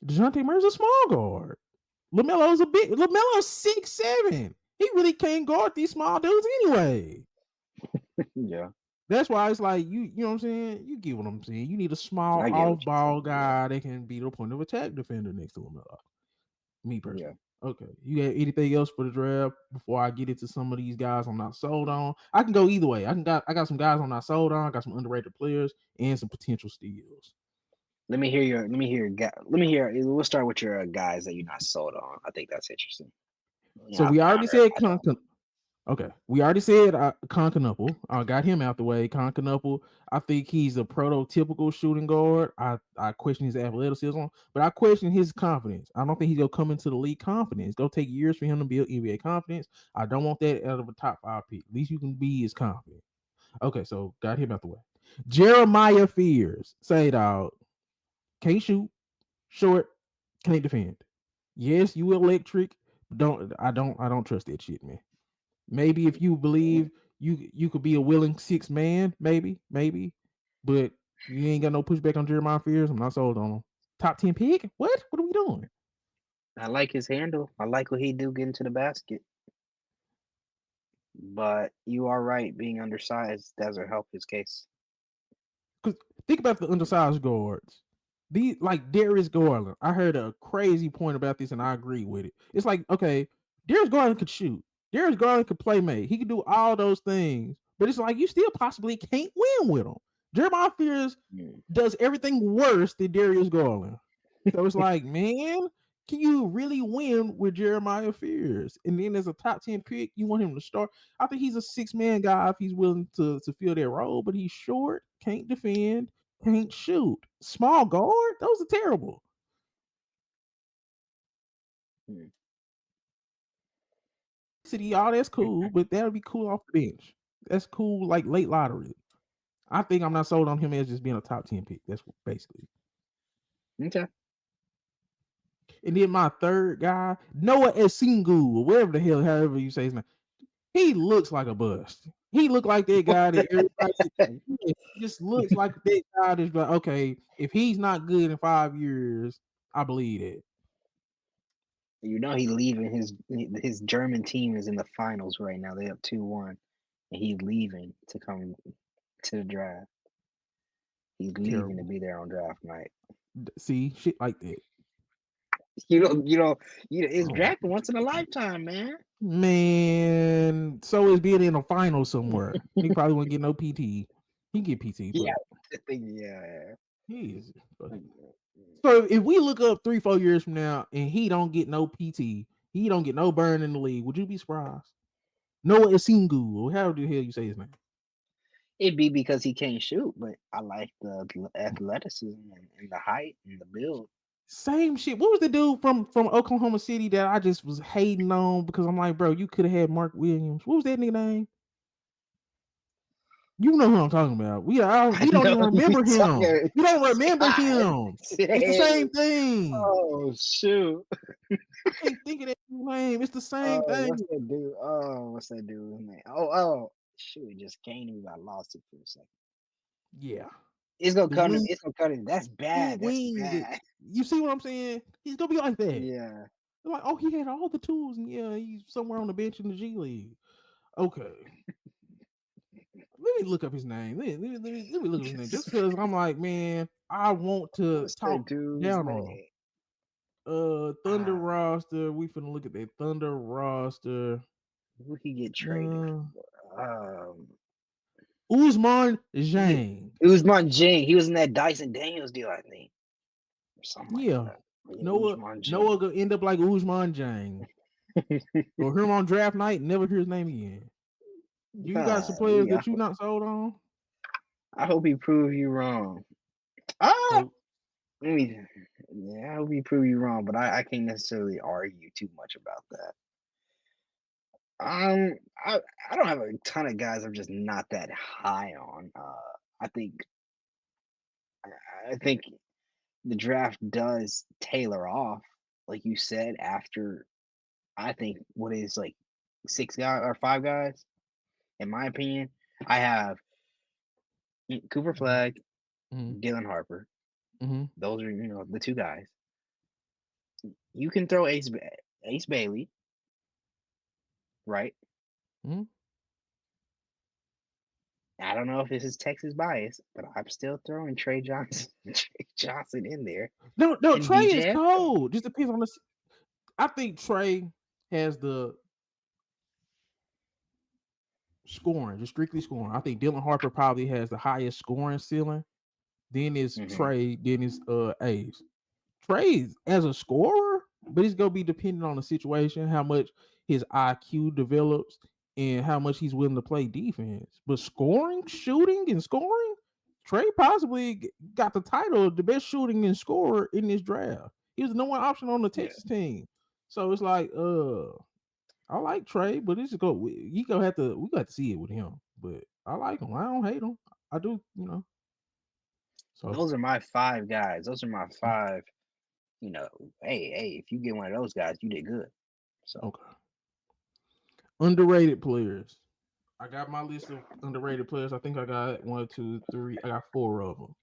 DeJounte Murray's a small guard. LaMelo's 6'7". He really can't guard these small dudes anyway. Yeah, That's why it's like you know what I'm saying? You get what I'm saying. You need a small I get what off you're ball saying. guy that can be the point of attack defender next to LaMelo. Me Yeah. personally. Okay. You got anything else for the draft before I get into some of these guys I'm not sold on? I can go either way. I got some guys I'm not sold on. I got some underrated players and some potential steals. Let me hear. We'll start with your guys that you're not sold on. I think that's interesting. So Yeah, we already said I don't. okay. We already said Concanupple. I got him out the way. Concanupple. I think he's a prototypical shooting guard. I question his athleticism, but I question his confidence. I don't think he's gonna come into the league confidence. It's gonna take years for him to build NBA confidence. I don't want that out of a top 5 pick. At least you can be as confident. Okay, so got him out the way. Jeremiah Fears. Say dog. Can't shoot. Short. Can't defend. Yes, you electric. Don't trust that shit, man. Maybe if you believe you could be a willing 6 man, maybe. But you ain't got no pushback on Jeremiah Fears. I'm not sold on him. Top 10 pick? What? What are we doing? I like his handle. I like what he do getting to the basket. But you are right. Being undersized doesn't help his case. Because think about the undersized guards. These like Darius Garland. I heard a crazy point about this, and I agree with it. It's like, okay, Darius Garland could shoot. Darius Garland could play make. He could do all those things. But it's like you still possibly can't win with him. Jeremiah Fears Mm. does everything worse than Darius Garland. So it's like, man, can you really win with Jeremiah Fears? And then as a top 10 pick, you want him to start. I think he's a 6 man guy if he's willing to fill that role, but he's short, can't defend, can't shoot. Small guard? Those are terrible. Mm. City, all that's cool, but that'll be cool off the bench. That's cool, like late lottery. I think I'm not sold on him as just being a top 10 pick. That's basically. Okay. And then my third guy, Noah Esingu, or whatever the hell, however you say his name. He looks like a bust. He looked like that guy that everybody he just looks like that guy that's like, okay, if he's not good in 5 years, I believe it. You know he leaving his German team is in the finals right now. They up 2-1, and he's leaving to come to the draft. He's leaving to Terrible. be there on draft night. See, shit like that. It's Oh, drafting once in a lifetime, man. man, so is being in a final somewhere. He probably won't get no PT. He get PT, Yeah, but yeah. he is. So if we look up 3-4 years from now and he don't get no PT, he don't get no burn in the league, would you be surprised? Noah Esingu, or how the hell you say his name? It'd be because he can't shoot, but I like the athleticism and the height and the build. Same shit. What was the dude from Oklahoma City that I just was hating on because I'm like, bro, you could have had Mark Williams. What was that nigga name? You know who I'm talking about. We I don't know even you remember him. talking. We don't remember God him. It's the dang. same thing. Oh shoot. I can't think of that name. It's the same thing. What's that dude? Oh, what's that dude's name? Oh, shoot! It just came to me. I lost it for a second. Yeah. It's gonna The cut him. wing, It's gonna cut him. That's bad. That's wing. bad. You see what I'm saying? He's gonna be like that. Yeah. They're like, oh, he had all the tools, and yeah, he's somewhere on the bench in the G League. Okay. Let me look up his name. Let me look up his name. Just because I'm like, man, I want to What's that talk dude's down on him. name? Thunder Ah, roster. We finna look at that Thunder roster. who he get traded Uh, for? Usman He, Jang. Usman Jing. He was in that Dyson Daniels deal, I think, or something like Yeah. that. Yeah, Usman Noah Jing. gonna end up like Usman Jang. Go hear him on draft night, never hear his name again. Do you got some players Yeah, that you not sold on? I hope he prove you wrong. Ah, So let me. Yeah, I hope he prove you wrong, but I can't necessarily argue too much about that. Um, I I don't have a ton of guys I'm just not that high on. I think I think the draft does tailor off, like you said, after I think what is like 6 guys or 5 guys, in my opinion. I have Cooper Mhm, Flag, mhm, Dylan Harper. mhm, Those are the 2 guys. You can throw Ace Bailey, right? mhm. I don't know if this is Texas bias, but I'm still throwing Trey Johnson, Trey Johnson in there, No, no, and Trey is DJ Epstein. cold. Just depends on the. I think Trey has the scoring, just strictly scoring. I think Dylan Harper probably has the highest scoring ceiling. Then is Hmm. Trey. Then is Ace. Trey as a scorer, but it's gonna be dependent on the situation, how much his IQ develops, and how much he's willing to play defense. But scoring, shooting, and scoring, Trey possibly got the title of the best shooting and scorer in this draft. He was the number one option on the Yeah, Texas team. So it's like, I like Trey, but it's go. You gonna have to. We got to see it with him. But I like him. I don't hate him. I do. So those are my 5 guys. Those are my five. You know, hey, if you get one of those guys, you did good. So okay. Underrated players. I got my list of underrated players. I think I got one, two, three. I got four of them.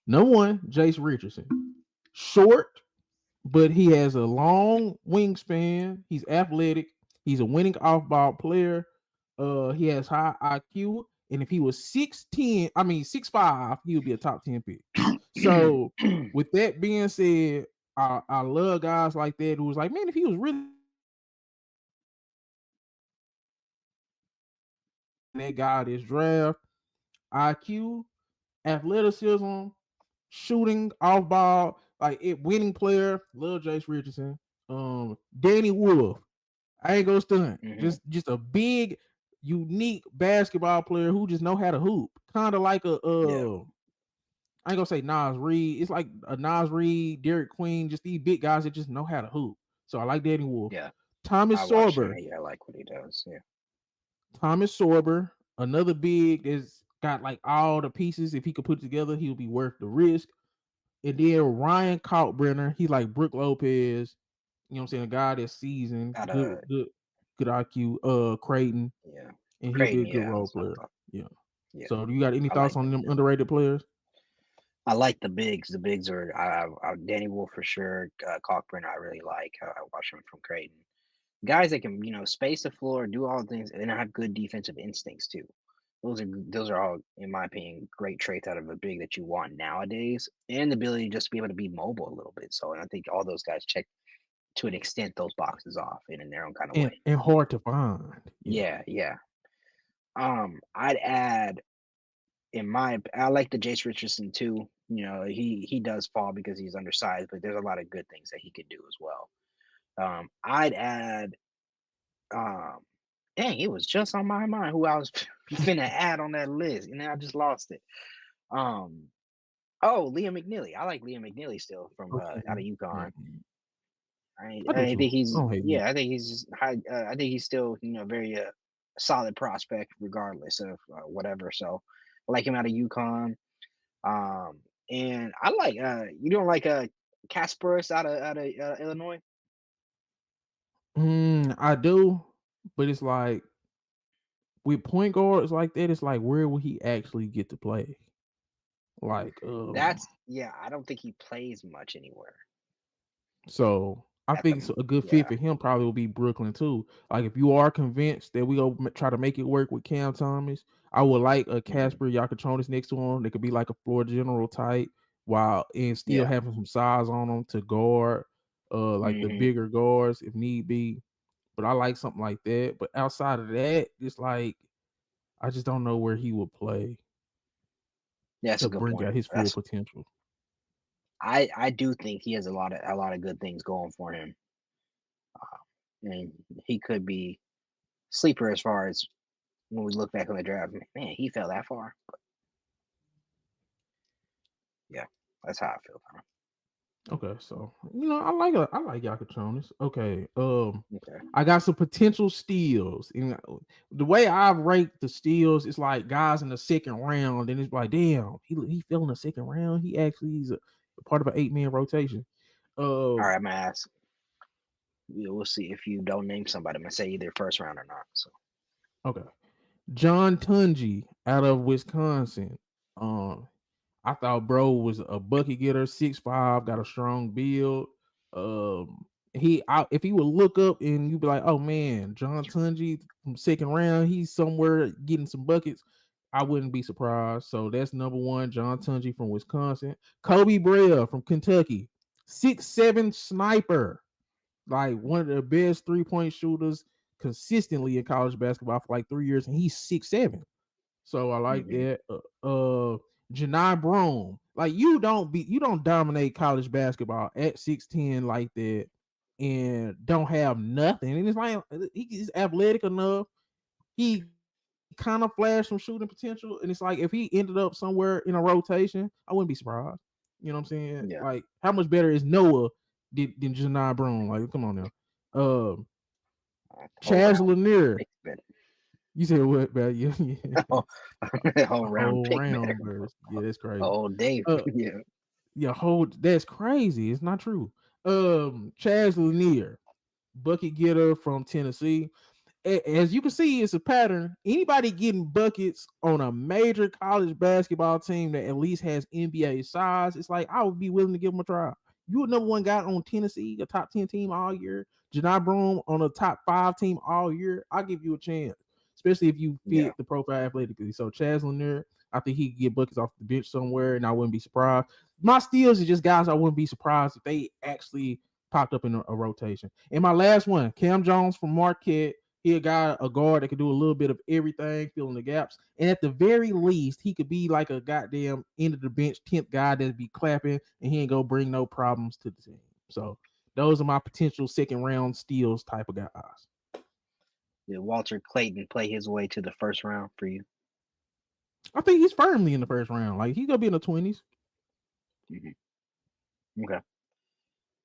Number one, Jace Richardson. Short, but he has a long wingspan. He's athletic. He's a winning off-ball player. He has high IQ, and if he was 6'10", I mean 6'5", he would be a top 10 pick. So, with that being said, I love guys like that who was like, man, if he was really that guy this draft, IQ, athleticism, shooting off ball, like it winning player. Love Jace Richardson. Danny Wolf. I ain't gonna stunt. hmm Just a big, unique basketball player who just know how to hoop. Kind of like a yeah, I ain't gonna say Nas Reed. It's like a Nas Reed, Derek Queen, just these big guys that just know how to hoop. So I like Danny Wolf. yeah. I Thomas watched him. Sorber. Yeah, I like what he does. Yeah, Thomas Sorber, another big that's got like all the pieces. If he could put it together, he'll be worth the risk. And then Ryan Kalkbrenner, he like Brooke Lopez, you know what I'm saying? A guy that's seasoned, got good IQ, Creighton, yeah, and he'll be Creighton. a good Yeah, role that's what I player. thought. Yeah. Yeah, So do you got any I thoughts like on them them too. underrated players? I like the bigs. The bigs are Danny Wolf for sure. Cockburn, I really like. I watch him from Creighton. Guys that can space the floor, do all the things, and have good defensive instincts too. Those are all, in my opinion, great traits out of a big that you want nowadays, and the ability just to be able to be mobile a little bit. So, and I think all those guys check to an extent those boxes off in their own kind of way. And hard to find. Yeah. Yeah, yeah. I'd add I like the Jace Richardson too. He does fall because he's undersized, but there's a lot of good things that he could do as well. I'd add um dang, it was just on my mind who I was finna add on that list, and then I just lost it. Um oh, Liam McNeely. I like Liam McNeely still from Okay. out of Yeah. UConn. I do I too. think he's I don't hate it. yeah, I think he's high. I think he's still very solid prospect regardless of whatever. So I like him out of UConn. Um, and I like you don't like Kasparis out of Illinois. I do, but it's like with point guards like that, it's like where will he actually get to play? Like, Yeah, I don't think he plays much anywhere so I at the think a good fit yeah. for him probably will be Brooklyn too. Like if you are convinced that we go try to make it work with Cam Thomas, I would like a Hmm. Casper Yakatronis next to him. They could be like a floor general type, while and still Yeah. having some size on them to guard, like the Hmm. bigger guards if need be. But I like something like that. But outside of that, it's like I just don't know where he would play That's to a good bring point. out his full That's potential. I do think he has a lot of good things going for him, and he could be sleeper as far as when we look back on the draft. Man, he fell that far. Yeah, that's how I feel about him. Okay, so I like Yakatronis. Okay, Okay. I got some potential steals. The way I rank the steals, it's like guys in the second round, and it's like, damn, he fell in the second round. He's a part of an 8-man rotation. All right, Um, I'm gonna ask. Yeah, we'll see if you don't name somebody. I'm gonna say either first round or not. So okay, John Tunji out of Wisconsin. Um, I thought bro was a bucket getter, 6'5", got a strong build. If he would look up and you'd be like, oh man, John Tunji from second round, he's somewhere getting some buckets. I wouldn't be surprised. So that's number one, John Tunji from Wisconsin. Kobe Brea from Kentucky, 6'7" sniper, like one of the best 3-point shooters consistently in college basketball for like 3 years, and he's 6'7". So I like hmm that. Janai Broome. Like you don't dominate college basketball at 6'10" like that and don't have nothing. And it's like he's athletic enough. He kind of flashed some shooting potential. And it's like if he ended up somewhere in a rotation, I wouldn't be surprised. You know what I'm saying? Like yeah, how much better is Noah than Janai Broome? Like, come on now. whole Chaz round Lanier. pick better. You said what, man? Yeah, yeah. Whole A round whole pick better. round burst. Yeah, that's A crazy. whole day. Uh, Yeah. yeah, whole that's crazy. It's not true. Chaz Lanier, bucket getter from Tennessee. As you can see, it's a pattern. Anybody getting buckets on a major college basketball team that at least has NBA size, it's like I would be willing to give them a try. You a number one guy on Tennessee, a top 10 team all year. Janai Broome on a top 5 team all year. I'll give you a chance, especially if you Yeah. fit the profile athletically. So Chaz Lanier, I think he could get buckets off the bench somewhere, and I wouldn't be surprised. My steals are just guys I wouldn't be surprised if they actually popped up in a rotation. And my last one, Cam Jones from Marquette. He a guard that can do a little bit of everything, filling the gaps. And at the very least, he could be like a goddamn end of the bench 10th guy that'd be clapping, and he ain't gonna bring no problems to the team. So those are my potential second round steals type of guys. Did Walter Clayton play his way to the first round for you? I think he's firmly in the first round. Like he's gonna be in the 20s. hmm Okay.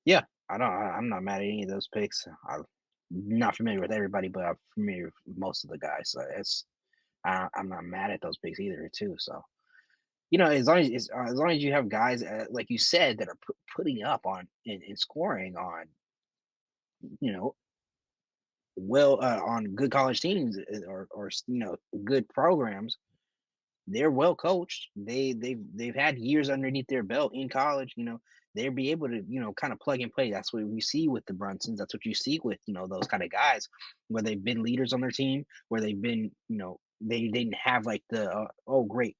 Yeah. I'm not mad at any of those picks. I'm not familiar with everybody, but I'm familiar with most of the guys. So I'm not mad at those picks either, too. So as long as you have guys like you said that are putting up on and scoring on you know on good college teams or good programs. They're well coached. They've had years underneath their belt in college. They'll be able to kind of plug and play. That's what we see with the Brunsons. That's what you see with those kind of guys where they've been leaders on their team, where they've been they didn't have like the oh great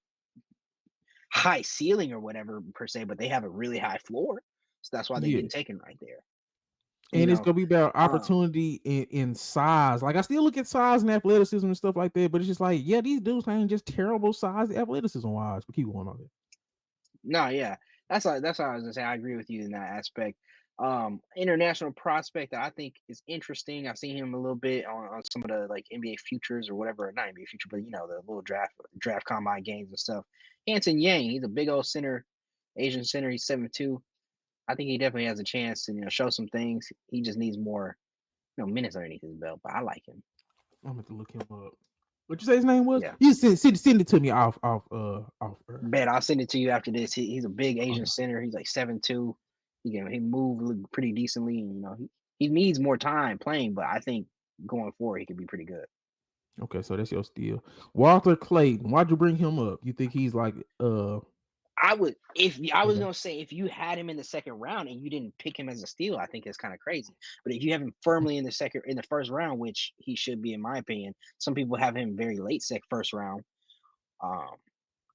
high ceiling or whatever per se, but they have a really high floor. So that's why they're getting Yes. taken right there. You And it's know, gonna be about um, opportunity in size. Like I still look at size and athleticism and stuff like that, but it's just like, yeah, these dudes ain't just terrible size athleticism wise. But keep going on there. no, yeah, that's what I was gonna say. I agree with you in that aspect. International prospect that I think is interesting. I've seen him a little bit on some of the like NBA futures or whatever, not NBA future, but the little draft combine games and stuff. Hanson Yang, he's a big old center, Asian center. He's 7'2". I think he definitely has a chance to show some things. He just needs more minutes underneath his belt. But I like him. I'm gonna have to look him up. What you say his name was? Yeah. You send it to me off. Bet I'll send it to you after this. He's a big Asian Okay. center. He's like 7'2". He move look pretty decently. And, he needs more time playing, but I think going forward he could be pretty good. Okay, so that's your steal. Walter Clayton. Why'd you bring him up? You think he's like I would if I was okay. gonna say if you had him in the second round and you didn't pick him as a steal, I think it's kind of crazy. But if you have him firmly in the first round, which he should be in my opinion, some people have him very late first round. Um,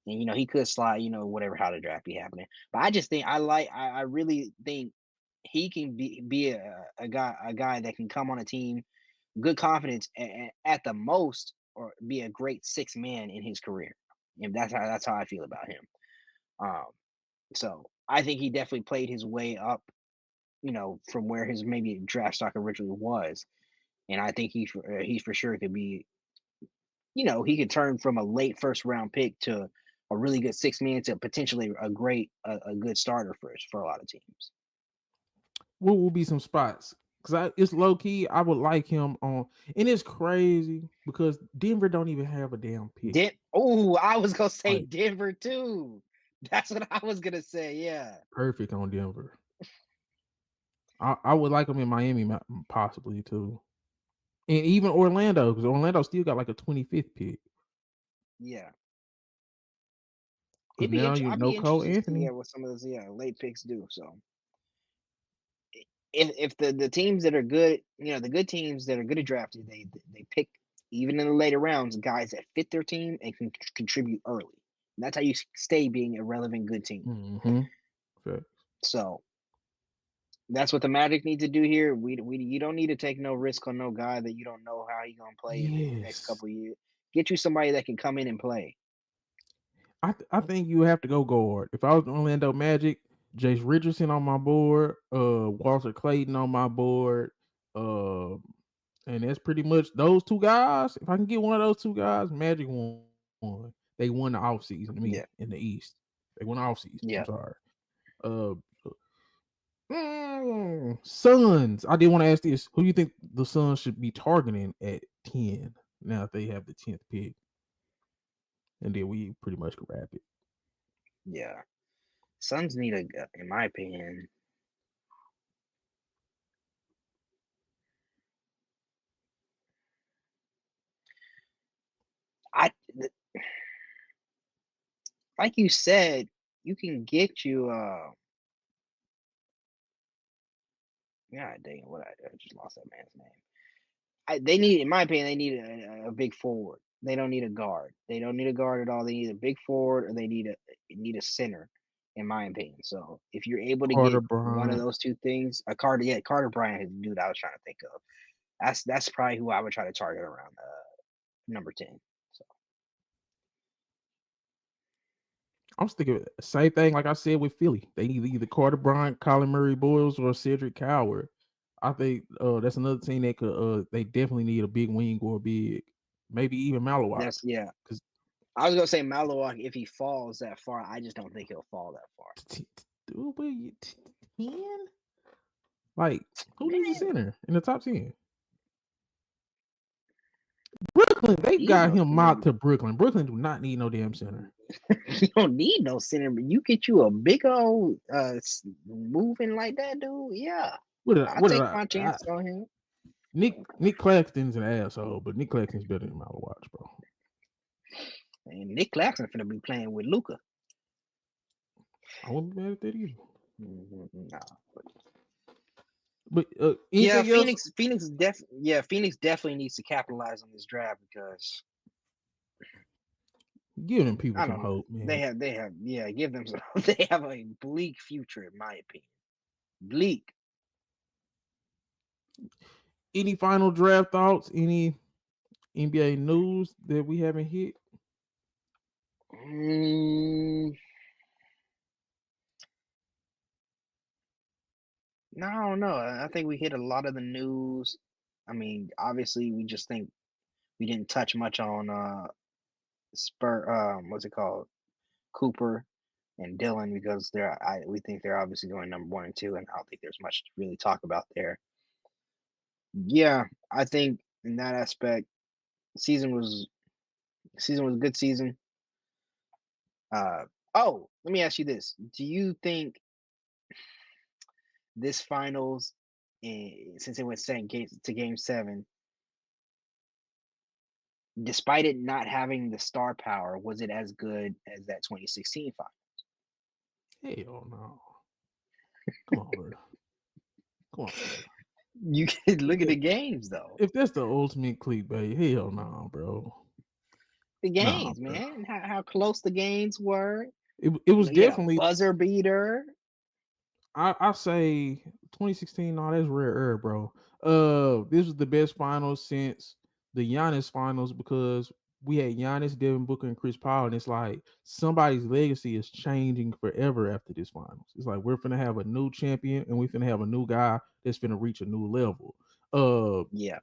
and he could slide, whatever how the draft be happening. But I just think I really think he can be a guy that can come on a team, good confidence at the most, or be a great six man in his career. And that's how I feel about him. Um, so I think he definitely played his way up, from where his maybe draft stock originally was, and I think he for sure could be, he could turn from a late first round pick to a really good six man to potentially a good starter for a lot of teams. what will be some spots? Because it's low key. I would like him on, and it's crazy because Denver don't even have a damn pick. Oh, I was gonna say Like Denver too. That's what I was gonna say. Yeah, perfect on Denver. I would like him in Miami possibly too, and even Orlando because Orlando still got like a 25th pick. yeah. Because now you I'd know be Cole interested to see Anthony. what some of those late picks do. So if the teams that are good, the good teams that are good at drafting, they pick even in the later rounds guys that fit their team and can contribute early. And that's how you stay being a relevant good team. Mm-hmm. So that's what the Magic need to do here. We you don't need to take no risk on no guy that you don't know how he gonna play in the next Yes. couple of years. Get you somebody that can come in and play. I think you have to go guard. If I was the Orlando Magic, Jace Richardson on my board, Walter Clayton on my board, uh, and that's pretty much those two guys. If I can get one of those two guys, Magic won. They won the offseason to me in Yeah, the East. They won the offseason. I'm yeah. sorry. Uh, Suns. I did want to ask this: who do you think the Suns should be targeting at 10? Now that they have the 10th pick, and then we pretty much can wrap it. Yeah. Suns need in my opinion, I like you said, you can get you. God dang it, I just lost that man's name. They need, in my opinion, they need a big forward. They don't need a guard. They don't need a guard at all. They need a big forward, or they need a center, in my opinion. So if you're able to Carter get one of Bryant. those two things, a Carter Bryant is the dude I was trying to think of. That's probably who I would try to target around number 10. So I'm sticking with the same thing like I said with Philly. They need either Carter Bryant, Colin Murray Boyles, or Cedric Coward. I think that's another team that could they definitely need a big wing or a big, maybe even Malawak. that's yeah. Because I was gonna say Malawak if he falls that far. I just don't think he'll fall that far. 10? Like who needs a Man, center in the top 10? Brooklyn, they need got no him center. mocked to Brooklyn. Brooklyn do not need no damn center. You don't need no center, but you get you a big old moving like that, dude. Yeah, What did I, I'll what did take I, my I chances on him. Nick Claxton's an asshole, but Nick Claxton's better than Malawak, bro. And Nick Claxton finna be playing with Luca. I wouldn't be mad at that either. Nah. But Yeah, anything else? Phoenix definitely needs to capitalize on this draft because Give them people I some don't know. hope, man. Give them some. They have a bleak future, in my opinion. Bleak. Any final draft thoughts? Any NBA news that we haven't hit? Mm, no, I don't know. I think we hit a lot of the news. I mean, obviously, we just think we didn't touch much on what's it called? Cooper and Dylan because we think they're obviously going number 1 and 2, and I don't think there's much to really talk about there. Yeah, I think in that aspect, season was season was a good season. Let me ask you this: do you think this finals, since it went to game 7, despite it not having the star power, was it as good as that 2016 final? Hell no. Come on, bro. Come on, bro. You can look at If, the games though. if that's the ultimate clickbait, hell no, bro. The Nah, games, bro. man. How close the games were. It was You had a definitely. buzzer beater. I say 2016. No, that's rare air, bro. This was the best finals since the Giannis finals because we had Giannis, Devin Booker, and Chris Paul, and it's like somebody's legacy is changing forever after this finals. It's like we're gonna have a new champion, and we're gonna have a new guy that's gonna reach a new level. Uh, Yeah,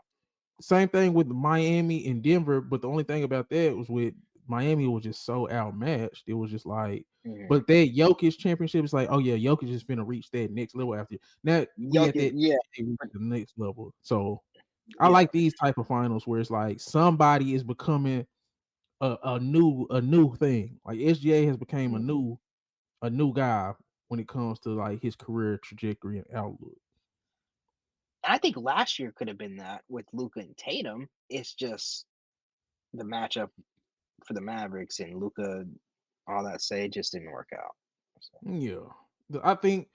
Same thing with Miami and Denver, but the only thing about that was with Miami was just so outmatched. It was just like, Mhm. but that Jokic championship is like, oh yeah, Jokic is finna reach that next level after. Now we at Jokic, that yeah, reach the next level. So I yeah. like these type of finals where it's like somebody is becoming a new thing. Like SGA has became a Mhm. new guy when it comes to like his career trajectory and outlook. I think last year could have been that with Luca and Tatum. It's just the matchup for the Mavericks and Luca, all that say, just didn't work out. So, Yeah. I think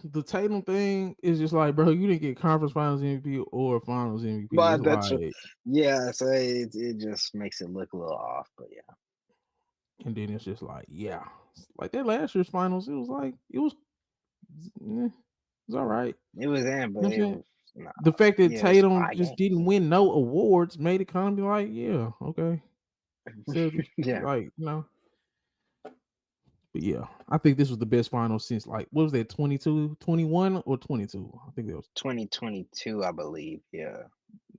the Tatum thing is just like, bro, you didn't get conference finals MVP or finals MVP. It's but that's like, yeah. So it just makes it look a little off. But yeah, and then it's just like, yeah. Like that last year's finals, it was like, it was all right. it was in, You know but what I'm it saying? was nah. The fact that Yeah, it was Tatum 5 games. just didn't win no awards made it kind of be like, yeah, okay. Celtics, Yeah, like, but yeah, I think this was the best final since like what was that 22, 21 or 22? I think that was 2022, I believe. Yeah,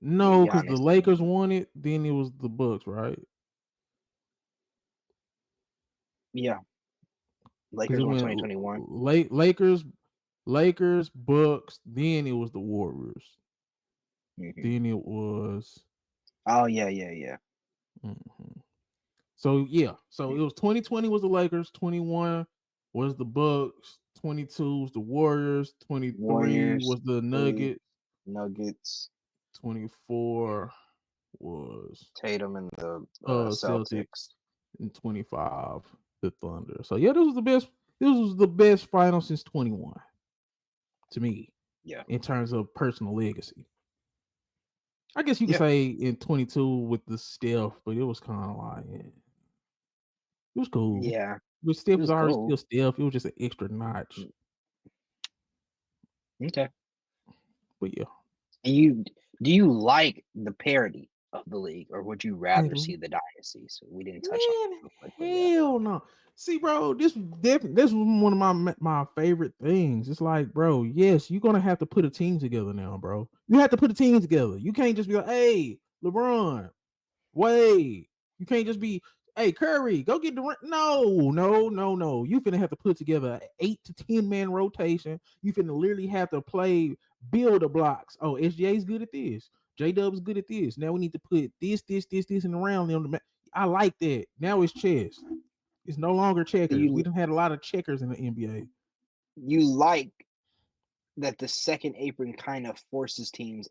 with no, because the Giannis. Lakers won it, then it was the Bucks, right? Yeah, Because it Lakers won went 2021. Lakers, Bucks, then it was the Warriors, then it was. Oh yeah, yeah, yeah. Mhm. So yeah, so it was 2020 was the Lakers, 21 was the Bucks, 22 was the Warriors, 23 Warriors, was the 3 Nuggets, Nuggets, 24 was Tatum, and the Celtics, Celtics. and 25 the Thunder. So yeah, this was the best. This was the best final since 21 to me Yeah, in terms of personal legacy. I guess you could yeah, say in 22 with the Steph, but it was kind of like it was cool. yeah. But It Steph was was already cool. still Steph. It was just an extra notch. Okay. But yeah, And do you like the parity of the league, or would you I rather see the dynasty? So we didn't touch on man, it real quick, but yeah. hell no. See, bro, this was one of my favorite things. It's like, bro, yes, you're gonna have to put a team together now, bro. You have to put a team together. You can't just be like, hey, LeBron, wait. You can't just be, hey, Curry, go get the no, no, no, no. You finna have to put together an 8 to 10 man rotation. You finna literally have to play builder blocks. Oh, SGA's good at this. J Dub's good at this. Now we need to put this, and around on the map. I like that. Now it's chess. It's no longer So checkers. We done had a lot of checkers in the NBA. you like that the second apron kind of forces teams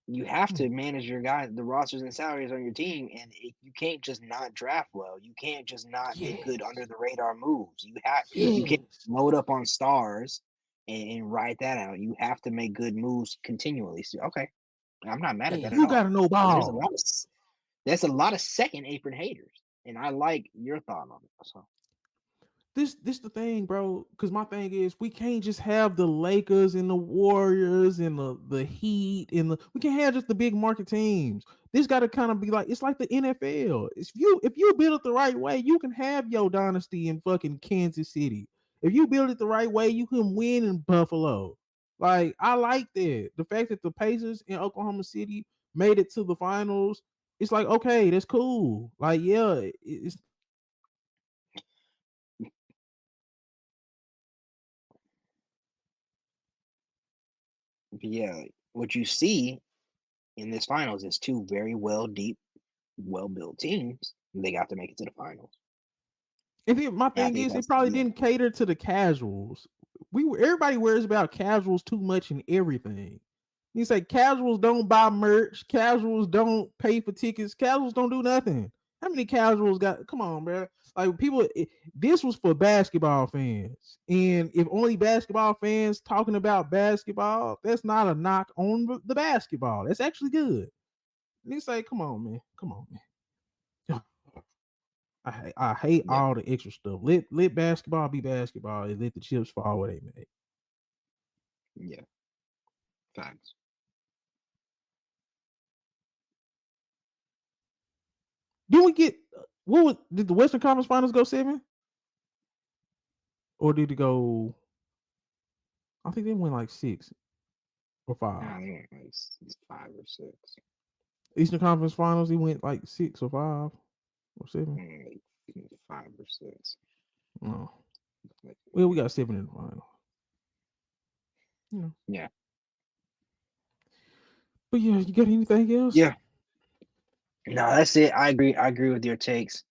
you have to manage your guys, the rosters and salaries on your team, and you can't just not draft well. You can't just not make good under Yes. the radar moves. You can't Yes. load up on stars and ride that out. You have to make good moves continually. So, okay, I'm not mad at And that at you all. gotta know But ball. there's a lot of second apron haters, and I like your thought on it. So This the thing, bro. Because my thing is, we can't just have the Lakers and the Warriors and the Heat and we can't have just the big market teams. This got to kind of be like it's like the NFL. If you build it the right way, you can have your dynasty in fucking Kansas City. If you build it the right way, you can win in Buffalo. Like I like that. The fact that the Pacers in Oklahoma City made it to the finals, it's like okay, that's cool. Like yeah, it's but yeah, what you see in this finals is two very deep, well built teams. They got to make it to the finals. And then my And I thing think is, it that's probably yeah. didn't cater to the casuals. Everybody worries about casuals too much in everything. You say casuals don't buy merch, casuals don't pay for tickets, casuals don't do nothing. How many casuals got? Come on, bro. Like people, this was for basketball fans, and if only basketball fans talking about basketball, that's not a knock on the basketball. That's actually good. And you say, come on, man, come on, man. I hate Yeah, all the extra stuff. Let basketball be basketball and let the chips fall where they may. yeah, facts. Did we get what was did the Western Conference Finals go 7? Or did it go I think they went like 6 or 5. I think it's 5 or 6. Eastern Conference Finals, he went like 6 or 5 or 7. 5 or 6. No. Well, we got 7 in the final. Yeah. But yeah, you got anything else? Yeah. No, that's it. I agree with your takes.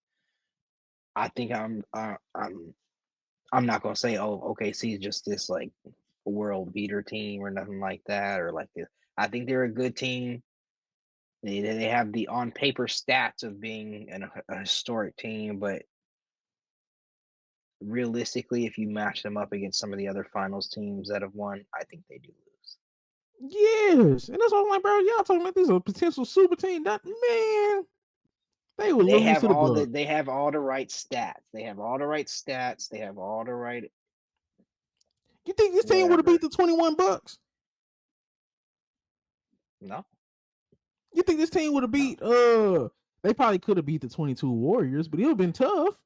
I think I'm not gonna say, oh, OKC is just this like world beater team or nothing like that, or like this. I think they're a good team. They have the on paper stats of being a historic team, but realistically, if you match them up against some of the other finals teams that have won, I think they do lose. Yes, and that's what I'm like, bro. Y'all talking about this a potential super team? That man, they would lose to the Bucks. They have all the right stats. They have all the right stats. They have all the right. You think this team would have beat the 21 Bucks? No. You think this team would have beat? They probably could have beat the 22 Warriors, but it would have been tough.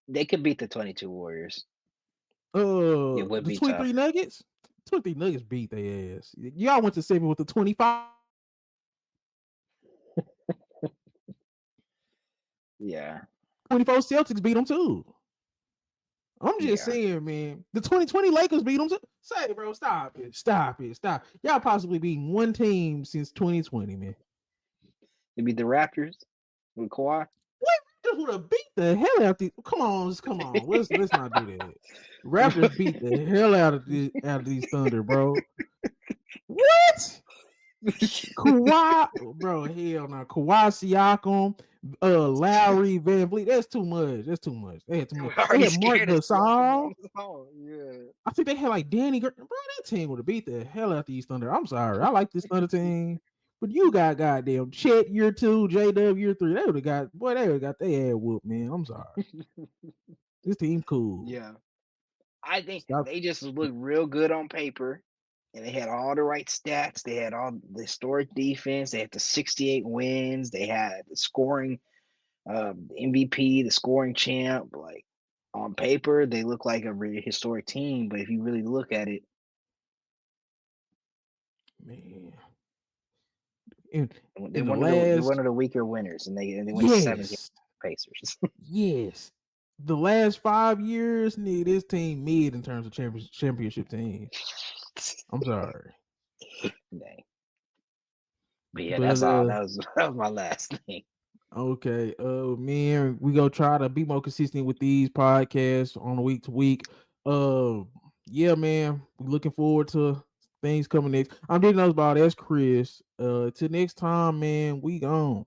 They could beat the 22 Warriors. It would the be 23 tough. Nuggets. 23 Nuggets beat their ass. Y'all went to 7 with the 25. Yeah. 24 Celtics beat them too. I'm just saying, man. The 2020 Lakers beat them too. Say, bro, stop it. Y'all possibly beating one team since 2020, man. They beat the Raptors with Kawhi. Raptors would have beat the hell out of these. Come on. Let's not do that. Raptors beat the hell out of these Thunder, bro. What? Kawhi, bro, hell no. Kawhi Siakam, Lowry, Van Vliet. That's too much. They had too much. They had Mark Gasol. Yeah. I think they had like Danny. Bro, that team would have beat the hell out of these Thunder. I'm sorry. I like this Thunder team. But you got goddamn Chet year 2, JW year 3. They would have got their ass whooped, man. I'm sorry. This team cool. Yeah. I think they just look real good on paper. And they had all the right stats. They had all the historic defense. They had the 68 wins. They had the scoring, the MVP, the scoring champ. Like on paper, they look like a really historic team. But if you really look at it, man, they're one of the weaker winners, and they win 7 games Pacers. Yes. The last 5 years, this team mid in terms of championship team. I'm sorry. Dang. But yeah, that's all. That was my last thing. Okay. Man, we gonna try to be more consistent with these podcasts on a week to week. Yeah, man. We're looking forward to things coming next. I'm Didn't Know About. That's Chris. Till next time, man. We gone.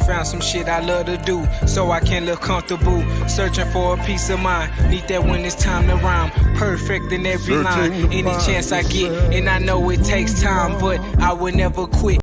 Found some shit I love to do, so I can look comfortable. Searching for a peace of mind, need that when it's time to rhyme. Perfect in every line, any chance I get, and I know it takes time, but I will never quit.